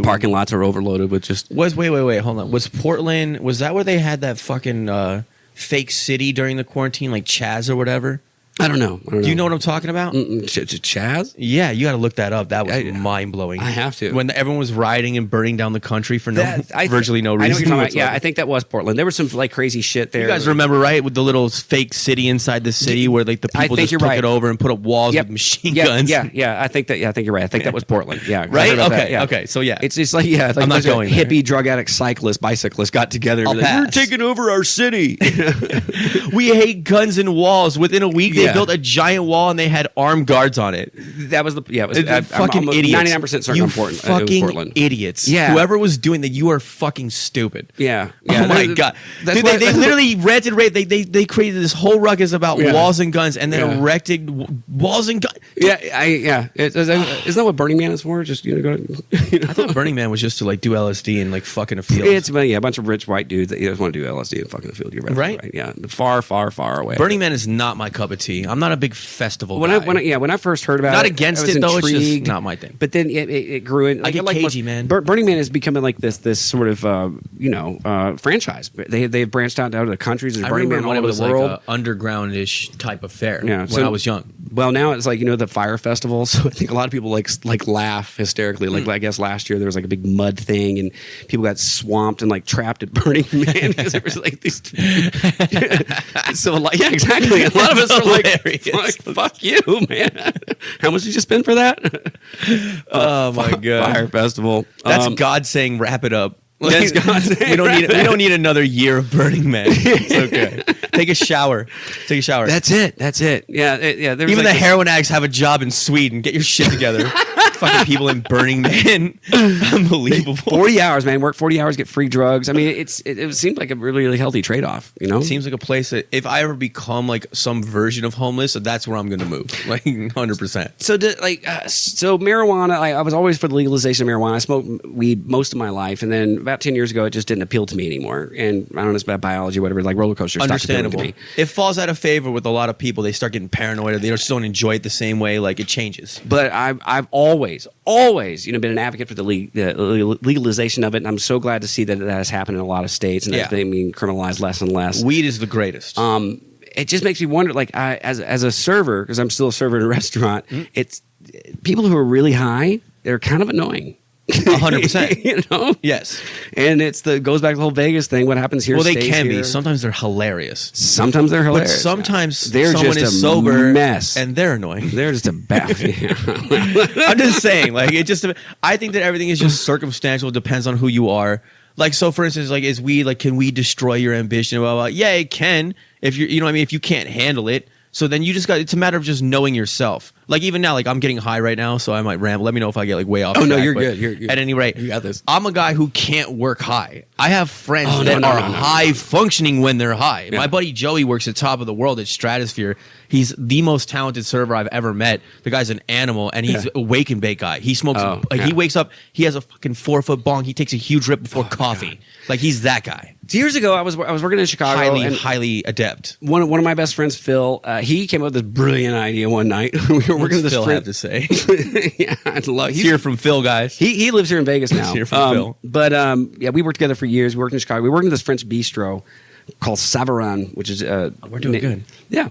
parking lots are overloaded with just wait, hold on. Was Portland, was that where they had that fucking fake city during the quarantine, like Chaz or whatever? I don't know. Do you know what I'm talking about? Chaz? Yeah, you got to look that up. That was mind blowing. I have to. When everyone was rioting and burning down the country for virtually no reason. I know what you're talking about. Yeah, I think that was Portland. There was some like crazy shit there. You guys remember, right, with the little fake city inside the city where like the people just took it over and put up walls with machine guns. Yeah. I think you're right. I think that was Portland. Yeah, right. Okay. So yeah, it's just like like I'm not going hippie there. drug addict bicyclists got together. And we're taking over our city. We hate guns and walls. Within a week, they built a giant wall and they had armed guards on it. That was fucking idiots. 99% certain important. Fucking Portland. idiots. Yeah. Whoever was doing that, you are fucking stupid. Yeah. Oh my god. Dude, they literally rented. They created this whole ruckus about walls and guns, and then erected walls and guns. Yeah. Isn't that what Burning Man is for? Just go. I thought Burning Man was just to like do LSD and like fuck in a field. It's a bunch of rich white dudes that just want to do LSD and fuck in a field. You're right. Yeah. Far away. Burning Man is not my cup of tea. I'm not a big festival guy. When I first heard about not it, against it though. It's just not my thing. But then it grew in. I get cagey, man. Burning Man is becoming like this sort of franchise. They've branched out to other countries. There's Burning Man all over the world. Like an undergroundish type affair. Yeah, when I was young. Well, now it's like the fire festival. So I think a lot of people like laugh hysterically. Like I guess last year there was like a big mud thing and people got swamped and like trapped at Burning Man because there was like these. So yeah, exactly. A lot of us were like, "Fuck you, man! How much did you spend for that?" Oh my god! Fire festival. That's God saying, "Wrap it up." That's God saying, we don't need another year of Burning Man. It's okay. Take a shower. That's it. Yeah. Even the heroin addicts have a job in Sweden. Get your shit together. Fucking people in Burning Man. Unbelievable. 40 hours, man. Work 40 hours, get free drugs. I mean, it seems like a really, really healthy trade-off, It seems like a place that if I ever become like some version of homeless, that's where I'm going to move. Like 100%. So marijuana, I was always for the legalization of marijuana. I smoked weed most of my life. And then about 10 years ago, it just didn't appeal to me anymore. And I don't know, it's about biology or whatever, like roller coasters. Understandable. It falls out of favor with a lot of people. They start getting paranoid or they just don't enjoy it the same way. Like it changes. But I've always been an advocate for the legalization of it, and I'm so glad to see that has happened in a lot of states and that's being criminalized less and less. Weed is the greatest. It just makes me wonder, like as a server, because I'm still a server in a restaurant, it's people who are really high, they're kind of annoying. 100%. Yes. And goes back to the whole Vegas thing. What happens here? Well, they can be. Sometimes they're hilarious. But sometimes they're someone just is a sober mess, and they're annoying. They're just a bad. I'm just saying, like I think that everything is just circumstantial. It depends on who you are. Like, so for instance, like, can we destroy your ambition? Blah, blah, blah. Yeah, it can. If if you can't handle it. So then it's a matter of just knowing yourself. Like even now, like I'm getting high right now, so I might ramble. Let me know if I get like way off. Oh no, track, you're but good. You're good. At any rate, You got this. I'm a guy who can't work high. I have friends that no, are no, no, high no. functioning when they're high. Yeah. My buddy Joey works at Top of the World at Stratosphere. He's the most talented server I've ever met. The guy's an animal, and he's a wake and bake guy. He smokes. He wakes up. He has a fucking 4-foot bong. He takes a huge rip before coffee. God. Like he's that guy. Years ago, I was working in Chicago. Highly adept. One of my best friends, Phil, he came up with this brilliant idea one night. We were working with this Phil friend. have to say. Yeah, I love. He's here from Phil, guys. He lives here in Vegas now. Here from Phil. But yeah, we worked together for years. We worked in Chicago. We worked in this French bistro called Savarin, which is We're doing good. Yeah,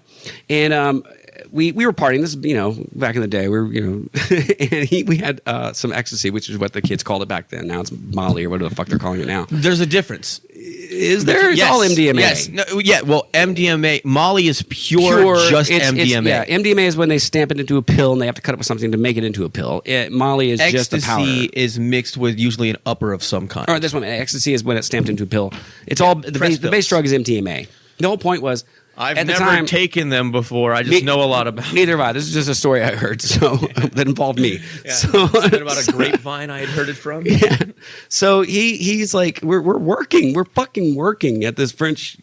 and we were partying. This is back in the day. We were and we had some ecstasy, which is what the kids called it back then. Now it's Molly or whatever the fuck they're calling it now. There's a difference. Is there? It's all MDMA. Yes. No, yeah. Well, MDMA. Molly is pure just MDMA. Yeah, MDMA is when they stamp it into a pill and they have to cut it with something to make it into a pill. Molly is just a powder. Ecstasy is mixed with usually an upper of some kind. Or this one, ecstasy is when it's stamped into a pill. It's all the base drug is MDMA. The whole point was I've at the never time, taken them before. I just know a lot about. Neither have I. This is just a story I heard, so that involved me. Yeah. So It's been about a grapevine I had heard it from. Yeah. So he's like, we're fucking working at this French,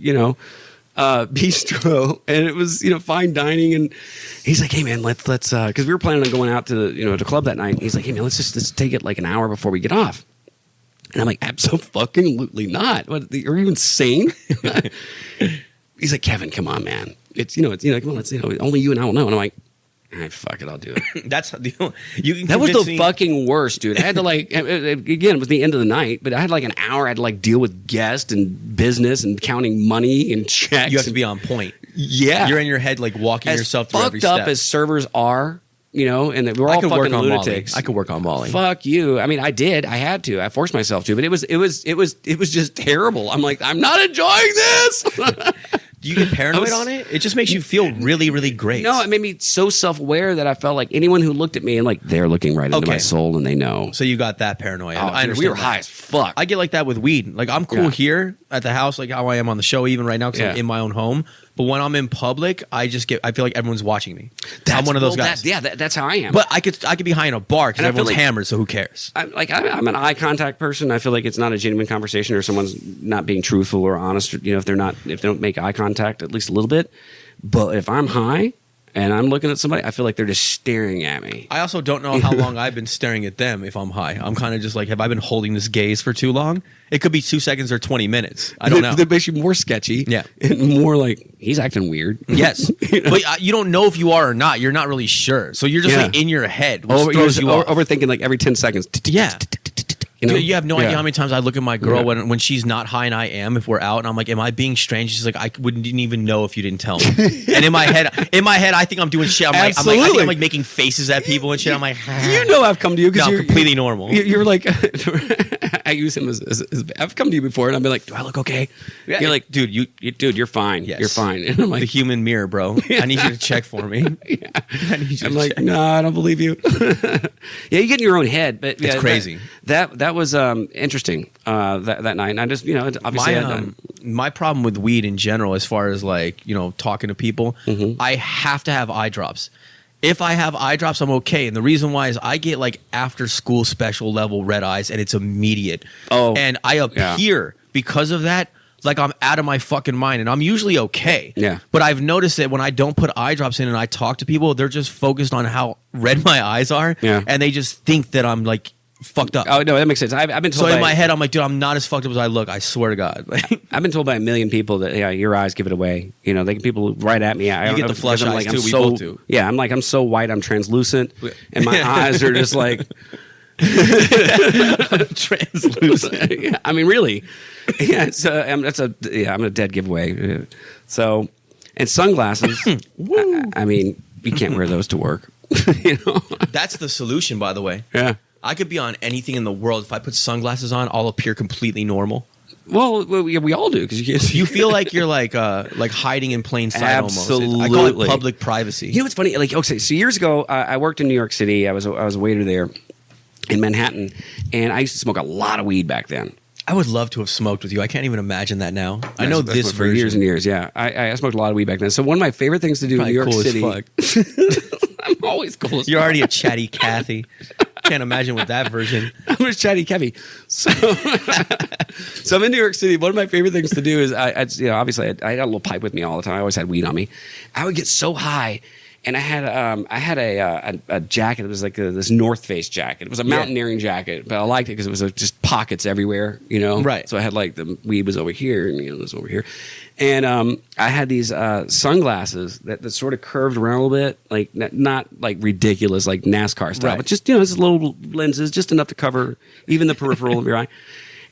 bistro, and it was fine dining, and he's like, hey man, let's because we were planning on going out to the club that night. He's like, hey man, let's take it like an hour before we get off. And I'm like, absolutely not. What, are you insane? He's like, Kevin, come on, man. It's come on, let's only you and I will know. And I'm like, all right, fuck it, I'll do it. That's you can. That was the me. fucking worst, dude. I had to again, it was the end of the night, but I had like an hour. I had to deal with guests and business and counting money and checks. You have to be on point. Yeah, You're in your head like walking as yourself through every step. fucked up as servers are, and we're all fucking lunatics. I could work on Molly. Fuck you. I mean, I did. I had to. I forced myself to, but it was just terrible. I'm like, I'm not enjoying this. Do you get paranoid on it? It just makes you feel really, really great. No, it made me so self-aware that I felt like anyone who looked at me and they're looking right into my soul and they know. So you got that paranoia. Oh, I understand. We were high as fuck. I get like that with weed. Like I'm cool here at the house, like how I am on the show even right now because I'm in my own home. But when I'm in public, I feel like everyone's watching me. I'm one of those guys. That's how I am. But I could be high in a bar because everyone's like, hammered, so who cares? I'm an eye contact person. I feel like it's not a genuine conversation or someone's not being truthful or honest. If they don't make eye contact at least a little bit. But if I'm high and I'm looking at somebody, I feel like they're just staring at me. I also don't know how long I've been staring at them if I'm high. I'm kind of just like, have I been holding this gaze for too long? It could be 2 seconds or 20 minutes. I don't know. That makes you more sketchy. Yeah. And more like, he's acting weird. Yes. But you don't know if you are or not. You're not really sure. So you're just like in your head, which throws you off. Overthinking like every 10 seconds. Yeah. Dude, you have no idea how many times I look at my girl when she's not high and I am, if we're out, and I'm like, am I being strange? She's like, I didn't even know if you didn't tell me. And in my head, I think I'm doing shit. I think I'm like making faces at people and shit. I'm like, I've come to you because I'm you're completely normal. You're like, I use him as I've come to you before, and I've been like, do I look okay? Yeah. You're like, dude, you're fine. Yes. You're fine. And I'm like, the human mirror, bro. I need you to check for me. I'm like, no, I don't believe you. Yeah, you get in your own head, but it's crazy. That was interesting that night. And I just obviously my problem with weed in general, as far as talking to people, I have to have eye drops. If I have eye drops, I'm okay. And the reason why is I get like after school special level red eyes and it's immediate. Oh, and I appear because of that like I'm out of my fucking mind, and I'm usually okay. Yeah. But I've noticed that when I don't put eye drops in and I talk to people, they're just focused on how red my eyes are. Yeah. And they just think that I'm like fucked up. Oh no, that makes sense. I've been told. So in my head, I'm like, dude, I'm not as fucked up as I look. I swear to God. I've been told by a million people that your eyes give it away. People right at me. I you get the flush eyes too. We both do. Yeah, I'm so white. I'm translucent, and my eyes are just like translucent. Yeah, I mean, really. Yeah, I'm a dead giveaway. So, and sunglasses. I mean, you can't wear those to work. That's the solution, by the way. Yeah. I could be on anything in the world. If I put sunglasses on, I'll appear completely normal. Well, we all do because you feel like you're like hiding in plain sight. Absolutely. Almost. I call it public privacy. You know what's funny? Like, okay, so years ago, I worked in New York City. I was a waiter there in Manhattan, and I used to smoke a lot of weed back then. I would love to have smoked with you. I can't even imagine that now. I know this for years and years. Yeah, I smoked a lot of weed back then. So one of my favorite things to do in New York City. As fuck. I'm always cool as You're fuck. already a chatty Cathy. Can't imagine with that version. I'm a chatty Kevy. So, so I'm in New York City. One of my favorite things to do is, obviously I had a little pipe with me all the time. I always had weed on me. I would get so high, and I had a jacket. It was like this North Face jacket. It was a mountaineering jacket, but I liked it because it was just pockets everywhere, Right. So I had like the weed was over here, and it was over here. And I had these sunglasses that sort of curved around a little bit, like not like ridiculous, like NASCAR style, Right. but just this little lenses, just enough to cover even the peripheral of your eye.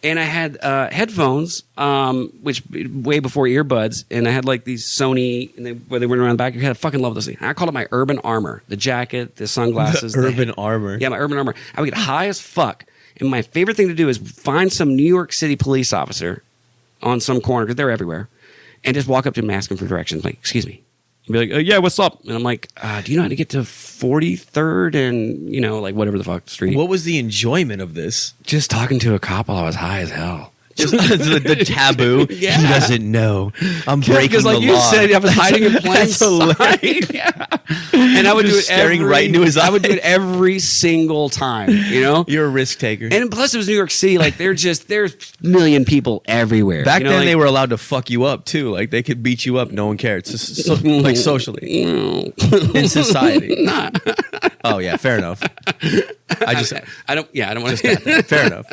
And I had headphones, which way before earbuds, and I had like these Sony, and where they went around the back of your head. I fucking love those things. I called it my urban armor: the jacket, the sunglasses, Urban armor. Yeah, my urban armor. I would get high as fuck, and my favorite thing to do is find some New York City police officer on some corner, because they're everywhere, and just walk up to him and ask him for directions. Like, excuse me. He'd be like, yeah, what's up? And I'm like, do you know how to get to 43rd and, like whatever the fuck street? What was the enjoyment of this? Just talking to a cop while I was high as hell. Just the taboo. Yeah. He doesn't know. I'm breaking Because like the you law. said, I was hiding in plain That's hilarious. sight. Yeah. And I would do it Staring right into his I would do eyes. it every single time, You're a risk taker. And plus it was New York City, like there's a million people everywhere. Back then, like, they were allowed to fuck you up too. Like they could beat you up. No one cared. It's just like socially in society. Oh yeah, fair enough. I don't want to. Fair enough.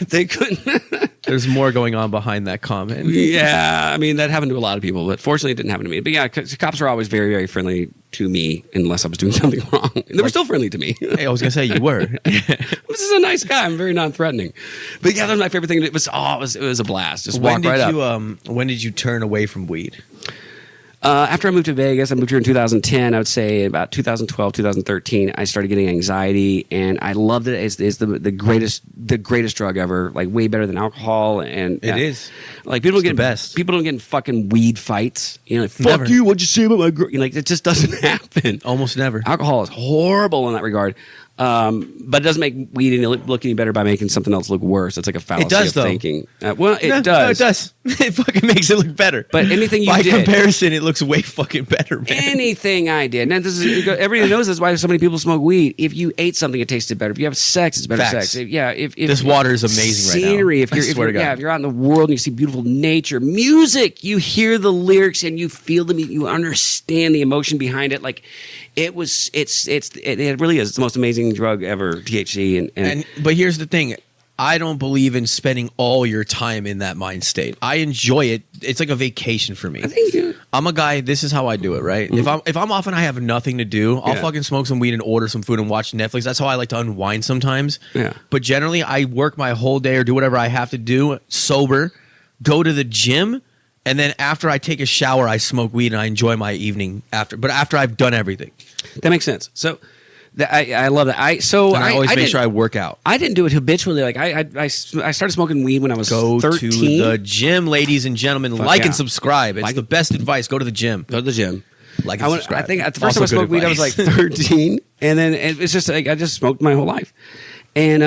They couldn't. There's more going on behind that comment. Yeah, I mean that happened to a lot of people, but fortunately it didn't happen to me. But yeah, cops were always very, very friendly to me unless I was doing something wrong. And they were still friendly to me. Hey, I was gonna say you were. This is a nice guy. I'm very non-threatening. But yeah, that was my favorite thing. It was a blast. Just walk right up. When did you turn away from weed? After I moved to Vegas, I moved here in 2010. I would say about 2012, 2013, I started getting anxiety, and I loved it. It's the greatest drug ever. Like way better than alcohol. And It is. Like people It's get the best. People don't get in fucking weed fights. Like fuck Never. you. What'd you say about my girl? Like it just doesn't happen. Almost never. Alcohol is horrible in that regard. But it doesn't make weed look any better by making something else look worse. It's like a fallacy It does, of though. thinking. Well, it No, does. No, it does. It fucking makes it look better. But anything you by did, comparison, it looks way fucking better, man. anything I did. And this is everybody knows that's why so many people smoke weed. If you ate something, it tasted better. If you have sex, it's better Facts. sex. If This water is amazing right now. scenery, I swear to God. if you're out in the world and you see beautiful nature, music, you hear the lyrics and you feel them, you understand the emotion behind it. Like it really is. It's the most amazing drug ever, THC. But here's the thing. I don't believe in spending all your time in that mind state. I enjoy it. It's like a vacation for me. I think I'm a guy. This is how I do it, right? If I'm off and I have nothing to do, I'll fucking smoke some weed and order some food and watch Netflix. That's how I like to unwind sometimes. Yeah. But generally, I work my whole day or do whatever I have to do sober, go to the gym, and then after I take a shower, I smoke weed and I enjoy my evening after. But after I've done everything, that makes sense. So. I love that. I always make sure I work out. I didn't do it habitually. Like I started smoking weed when I was Go 13. to the gym, ladies and gentlemen. Fuck like yeah. and subscribe. It's the best advice. Go to the gym. Go to the gym. Like and subscribe. I think at the first Also time I smoked good weed, I was like advice. 13, and then it's just like I just smoked my whole life. And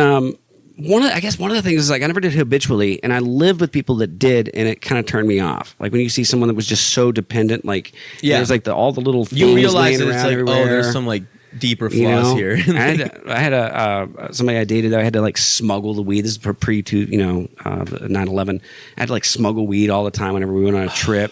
one of the things is like I never did habitually, and I lived with people that did, and it kind of turned me off. Like when you see someone that was just so dependent, like there's like all the little things you realize that laying it's around like everywhere. there's some like deeper flaws here. I had somebody I dated that I had to like smuggle the weed. This is pre to 9/11. I had to like smuggle weed all the time whenever we went on a trip,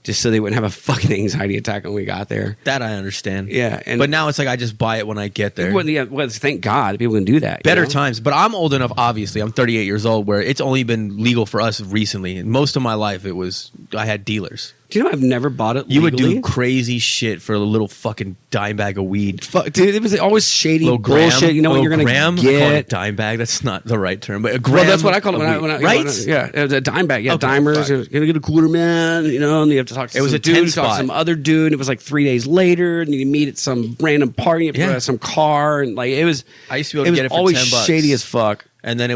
just so they wouldn't have a fucking anxiety attack when we got there. That I understand. Yeah, but now it's like I just buy it when I get there. Well, thank God people can do that. Better times. But I'm old enough, obviously. I'm 38 years old, where it's only been legal for us recently. And most of my life, I had dealers. Do you know I've never bought it legally? You would do crazy shit for a little fucking dime bag of weed. Fuck, dude, it was always shady little bullshit. gram, You know what you're going to gram? I call it a get. dime bag. That's not the right term. But a gram. Well, that's what I call it. Right? It was a dime bag. Yeah, Okay, dimers. fine. You're going to get a quarter, man. And you have to talk to It was some a dude, 10 talk to spot. some other dude. It was like 3 days later, and you meet at some random party. You have to go to some car, and like it was. I used to be able to get it for always $10. shady as fuck. And then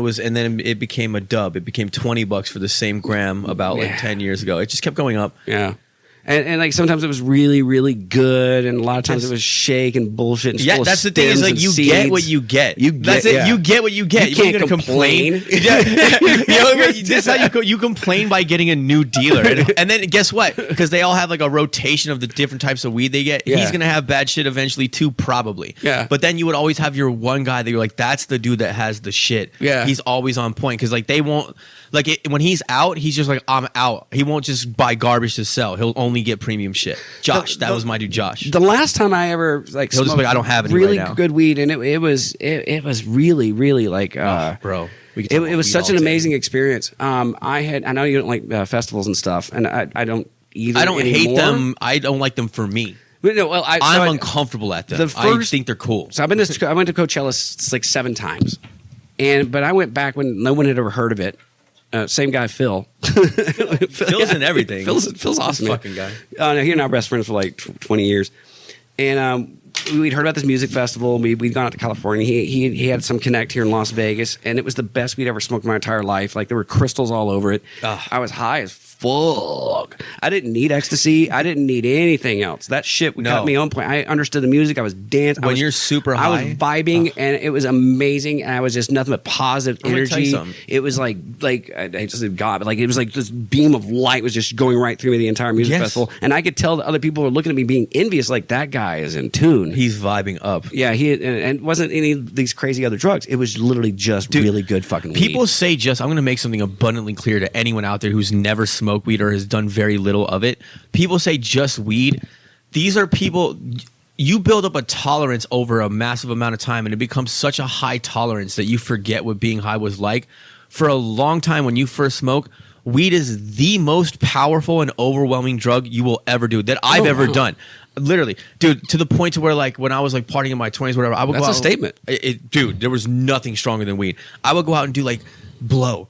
it became a dub. It became $20 for the same gram about like 10 years ago. It just kept going up. Yeah. And like sometimes it was really, really good, and a lot of times it was shake and bullshit. And Yeah, that's the thing is like you get what you get. That's it. You get what you get. You can't complain. That's how you complain by getting a new dealer, and then guess what? Because they all have like a rotation of the different types of weed they get. Yeah. He's gonna have bad shit eventually too, probably. Yeah. But then you would always have your one guy that you're like, that's the dude that has the shit. Yeah. He's always on point because like they won't like when he's out, he's just like I'm out. He won't just buy garbage to sell. He'll only get premium shit. Josh, that was my dude, Josh. The last time I ever like He'll just smoked be like, I don't have any really right now. good weed, and it was really, really like Bro. It was such an amazing experience. I know you don't like festivals and stuff, and I don't either. I don't hate anymore. them. I don't like them for me. But no, well, I'm uncomfortable at them. I think they're cool. So I went to Coachella like 7 times, but I went back when no one had ever heard of it. Same guy, Phil. Phil's in everything. Phil's awesome, man. Fucking guy. No, he and I were best friends for like 20 years, and we'd heard about this music festival. We'd gone out to California. He had some connect here in Las Vegas, and it was the best we'd ever smoked in my entire life. Like there were crystals all over it. I was high as fuck. I didn't need ecstasy. I didn't need anything else. That shit got me on point. I understood the music. I was dancing. When you're super high, I was vibing, and it was amazing. And I was just nothing but positive energy. It was like I just said God, but like it was like this beam of light was just going right through me the entire music festival, and I could tell that other people were looking at me being envious. Like that guy is in tune. He's vibing up. Yeah, and wasn't any of these crazy other drugs. It was literally just really good fucking weed. People say I'm going to make something abundantly clear to anyone out there who's never smoked weed or has done very little of it. People say just weed. These are people, you build up a tolerance over a massive amount of time, and it becomes such a high tolerance that you forget what being high was like. For a long time when you first smoke, weed is the most powerful and overwhelming drug you will ever do that I've ever done. Literally, dude, to the point to where like when I was like partying in my 20s, whatever, I would go out. That's a statement. Dude, there was nothing stronger than weed. I would go out and do like blow,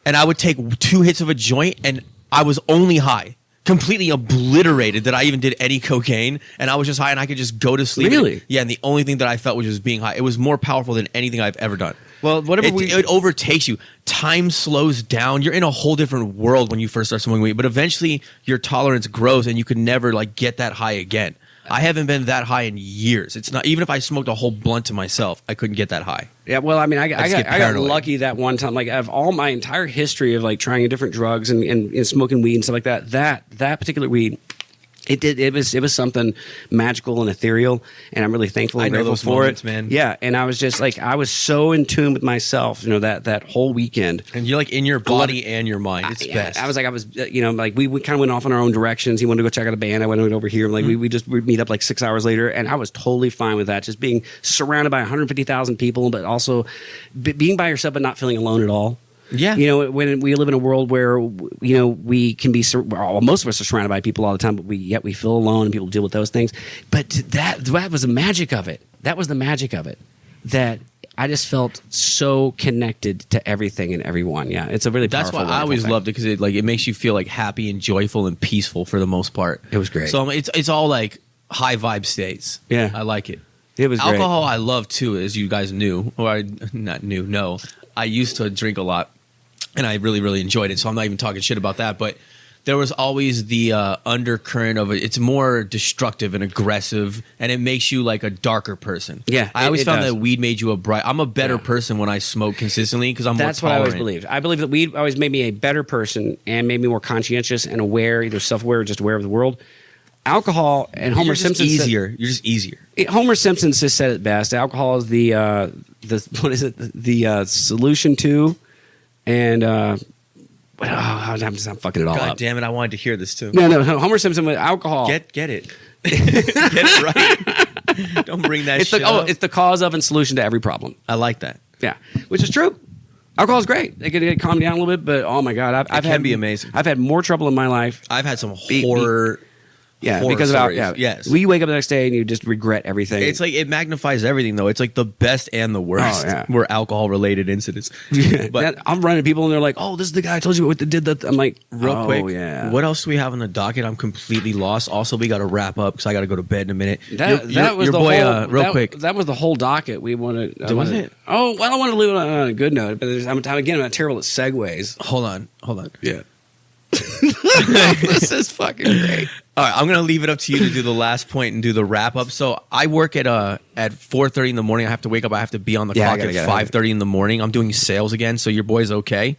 and I would take 2 hits of a joint, and I was only high, completely obliterated that I even did any cocaine, and I was just high, and I could just go to sleep. Really? Yeah, and the only thing that I felt was just being high. It was more powerful than anything I've ever done. Well, It overtakes you. Time slows down. You're in a whole different world when you first start smoking weed, but eventually your tolerance grows, and you could never like get that high again. I haven't been that high in years. It's not even if I smoked a whole blunt to myself, I couldn't get that high. Yeah, well, I mean, I got lucky that one time. Like, out of all my entire history of like trying different drugs and smoking weed and stuff like that particular weed, it was something magical and ethereal, and I'm really thankful and grateful for moments, it, man. Yeah, and I was just like, I was so in tune with myself, that whole weekend. And you're like in your body and your mind. It's best. I was like, we kind of went off in our own directions. He wanted to go check out a band. I went over here. Like we'd meet up like 6 hours later, and I was totally fine with that. Just being surrounded by 150,000 people, but also being by yourself, but not feeling alone at all. Yeah. When we live in a world where, we can be, most of us are surrounded by people all the time, but yet we feel alone and people deal with those things. But that was the magic of it. That was the magic of it. That I just felt so connected to everything and everyone. Yeah. It's a really powerful That's why I always loved it, because it makes you feel like happy and joyful and peaceful for the most part. It was great. So it's all like high vibe states. Yeah. I like it. It was alcohol I love too, as you guys knew, or no. I used to drink a lot, and I really, really enjoyed it. So I'm not even talking shit about that. But there was always the undercurrent of it. It's more destructive and aggressive, and it makes you like a darker person. Yeah, I always found does. that weed made you I'm a better person when I smoke consistently because That's more what I tolerant. always believed. I believe that weed always made me a better person and made me more conscientious and aware, either self-aware or just aware of the world. Alcohol and Homer Simpson You're just easier. Homer Simpson just said it best. Alcohol is the what is it? The solution to, and I'm fucking it all God up. damn it! I wanted to hear this too. No. Homer Simpson with alcohol. Get it. Get it right. Don't bring that shit up. It's the cause of and solution to every problem. I like that. Yeah, which is true. Alcohol is great. It can calm down a little bit, but oh my god, I've can be amazing. I've had more trouble in my life. I've had some horror. Yeah, horror because of stories. yes. We wake up the next day and you just regret everything. It's like it magnifies everything, though. It's like the best and the worst were alcohol-related incidents. But I'm running people and they're like, "Oh, this is the guy I told you what did that." I'm like, real quick, yeah. What else do we have on the docket? I'm completely lost. Also, we got to wrap up because I got to go to bed in a minute. That was quick. That was the whole docket. We wanted. Was it? Oh, well, I want to leave it on a good note, but I'm not terrible at segues. Hold on. Yeah. This is fucking great. All right, I'm gonna leave it up to you to do the last point and do the wrap up. So I work at 4:30 in the morning. I have to wake up. I have to be on the clock at 5:30 in the morning. I'm doing sales again, so your boy's okay.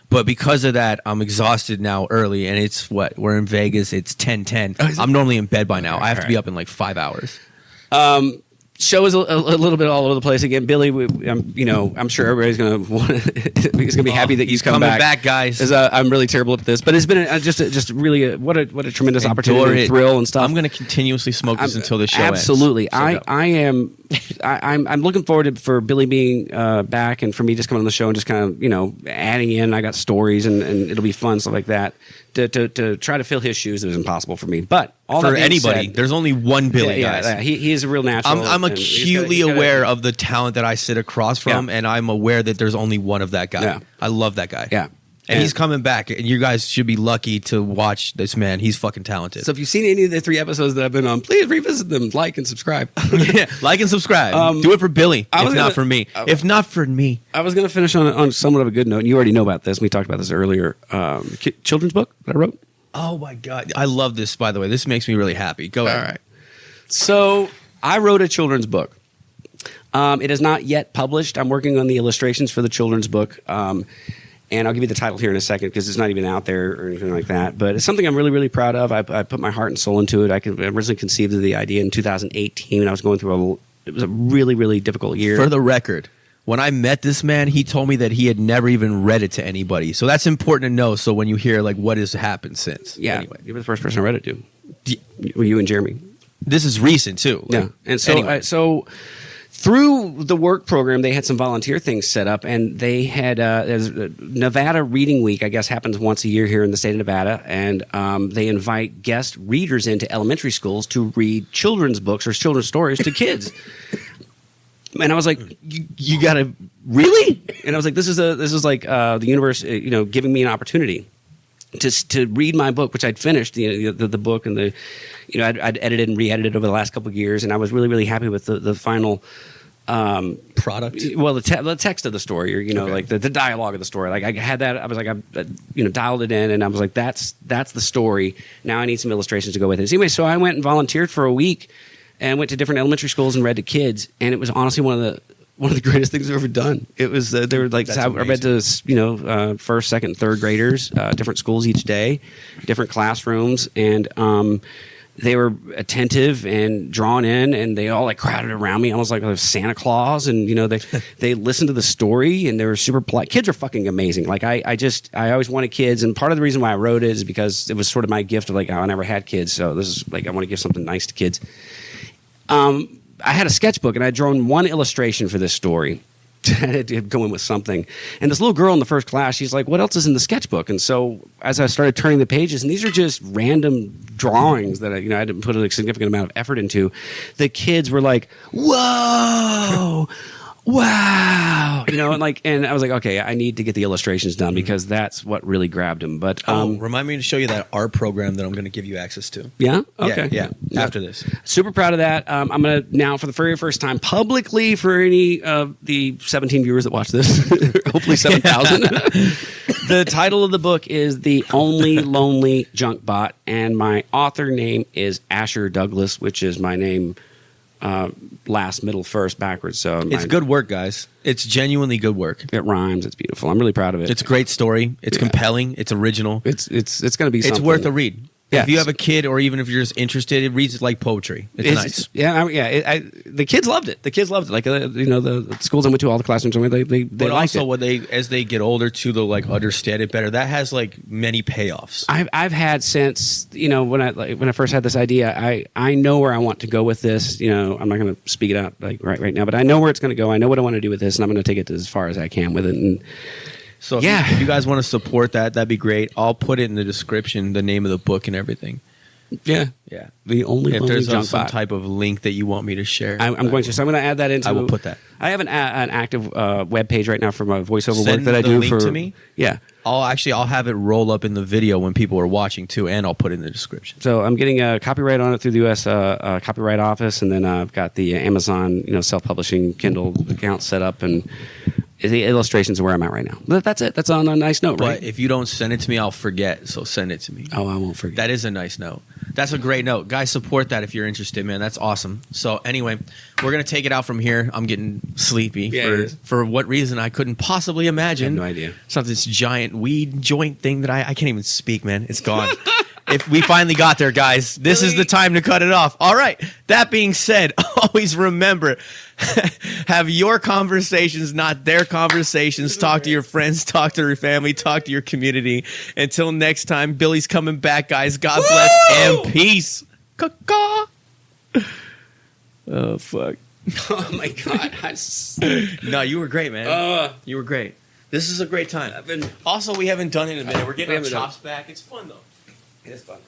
But because of that, I'm exhausted now early, and it's we're in Vegas. It's 10:10. I'm normally in bed by now. I have to be up in like 5 hours. Show is a little bit all over the place again. Billy, I'm sure everybody's going to be happy that you've come coming back. back, guys. I'm really terrible at this, but it's been just really what a tremendous opportunity, and thrill and stuff. I'm going to continuously smoke this until the show absolutely. ends. I'm looking forward for Billy being back, and for me just coming on the show and just kind of adding in. I got stories and it'll be fun, stuff like that. To try to fill his shoes, it was impossible for me. But all for that anybody, said, there's only one Billy, guys. Yeah, he is a real natural. I'm acutely aware of the talent that I sit across from, and I'm aware that there's only one of that guy. Yeah. I love that guy. Yeah. And he's coming back, and you guys should be lucky to watch this man. He's fucking talented. So if you've seen any of the 3 episodes that I've been on, please revisit them, like and subscribe. Yeah, like and subscribe. Do it for Billy, not for me. If not for me. I was going to finish on somewhat of a good note, and you already know about this. We talked about this earlier. Children's book that I wrote. Oh, my God. I love this, by the way. This makes me really happy. Go ahead. All right. So I wrote a children's book. It is not yet published. I'm working on the illustrations for the children's book. And I'll give you the title here in a second because it's not even out there or anything like that. But it's something I'm really, really proud of. I put my heart and soul into it. I originally conceived of the idea in 2018 when I was going through it was a really, really difficult year. For the record, when I met this man, he told me that he had never even read it to anybody. So that's important to know. So when you hear like what has happened since. Yeah. Anyway. You were the first person I read it to. Were you and Jeremy? This is recent too. Yeah. And so through the work program, they had some volunteer things set up, and they had Nevada Reading Week, I guess, happens once a year here in the state of Nevada, and they invite guest readers into elementary schools to read children's books or children's stories to kids. And I was like, "You got to really?" And I was like, "This is like the universe, giving me an opportunity to read my book, which I'd finished the book and I'd edited and re-edited over the last couple of years, and I was really, really happy with the final product. Well, the text of the story, or like the dialogue of the story. Like I had that. I was like, I dialed it in, and I was like, that's the story. Now I need some illustrations to go with it. So anyway, so I went and volunteered for a week, and went to different elementary schools and read to kids, and it was honestly one of the greatest things I've ever done. It was they were like I read to first, second, third graders, different schools each day, different classrooms, and they were attentive and drawn in, and they all like crowded around me, almost like I was Santa Claus, and they listened to the story, and they were super polite. Kids are fucking amazing. Like I always wanted kids, and part of the reason why I wrote it is because it was sort of my gift of like I never had kids, so this is like I want to give something nice to kids. I had a sketchbook, and I'd drawn one illustration for this story. I had to go in with something. And this little girl in the first class, she's like, what else is in the sketchbook? And so as I started turning the pages, and these are just random drawings that I didn't put a significant amount of effort into, the kids were like, whoa, wow, and I was like, okay, I need to get the illustrations done because that's what really grabbed them. But remind me to show you that art program that I'm going to give you access to. Yeah. Okay. Yeah. After this, super proud of that. I'm going to now, for the very first time, publicly for any of the 17 viewers that watch this, hopefully 7,000. The title of the book is "The Only Lonely Junkbot," and my author name is Asher Douglas, which is my name. Last, middle, first, backwards. So it's good work, guys. It's genuinely good work. It rhymes. It's beautiful. I'm really proud of it. It's a great story. It's compelling. It's original. It's going to be something. It's worth a read. Yeah. If you have a kid, or even if you're just interested, it reads like poetry. It's nice. Yeah, the kids loved it. The kids loved it. Like the schools I went to, all the classrooms I went, they but liked also it. as they get older too, they'll like understand it better. That has like many payoffs. I've had since when I first had this idea, I know where I want to go with this. I'm not going to speak it out like right now, but I know where it's going to go. I know what I want to do with this, and I'm going to take it as far as I can with it. And so if you guys want to support that, that'd be great. I'll put it in the description, the name of the book and everything. Yeah. The only if there's some Junkbot. Type of link that you want me to share, I'm going to. So I'm going to add that into. I will put that. I have an active web page right now for my voiceover Send work that I the do link for to me. Yeah. I'll have it roll up in the video when people are watching too, and I'll put it in the description. So I'm getting a copyright on it through the U.S. Copyright Office, and then I've got the Amazon self-publishing Kindle account set up, and the illustrations of where I'm at right now. But that's it. That's on a nice note, But right? if you don't send it to me, I'll forget. So send it to me. Oh, I won't forget. That is a nice note. That's a great note. Guys, support that if you're interested, man. That's awesome. So anyway, we're going to take it out from here. I'm getting sleepy for what reason I couldn't possibly imagine. I have no idea. Something this giant weed joint thing that I can't even speak, man. It's gone. If we finally got there, guys, this is the time to cut it off. All right. That being said, always remember, have your conversations, not their conversations. Talk to your friends, talk to your family, talk to your community. Until next time, Billy's coming back, guys. God bless and peace. Caw-caw. Oh, fuck. Oh, my God. No, you were great, man. You were great. This is a great time. Also, we haven't done it in a minute. We're getting our chops back. It's fun, though. It is fun.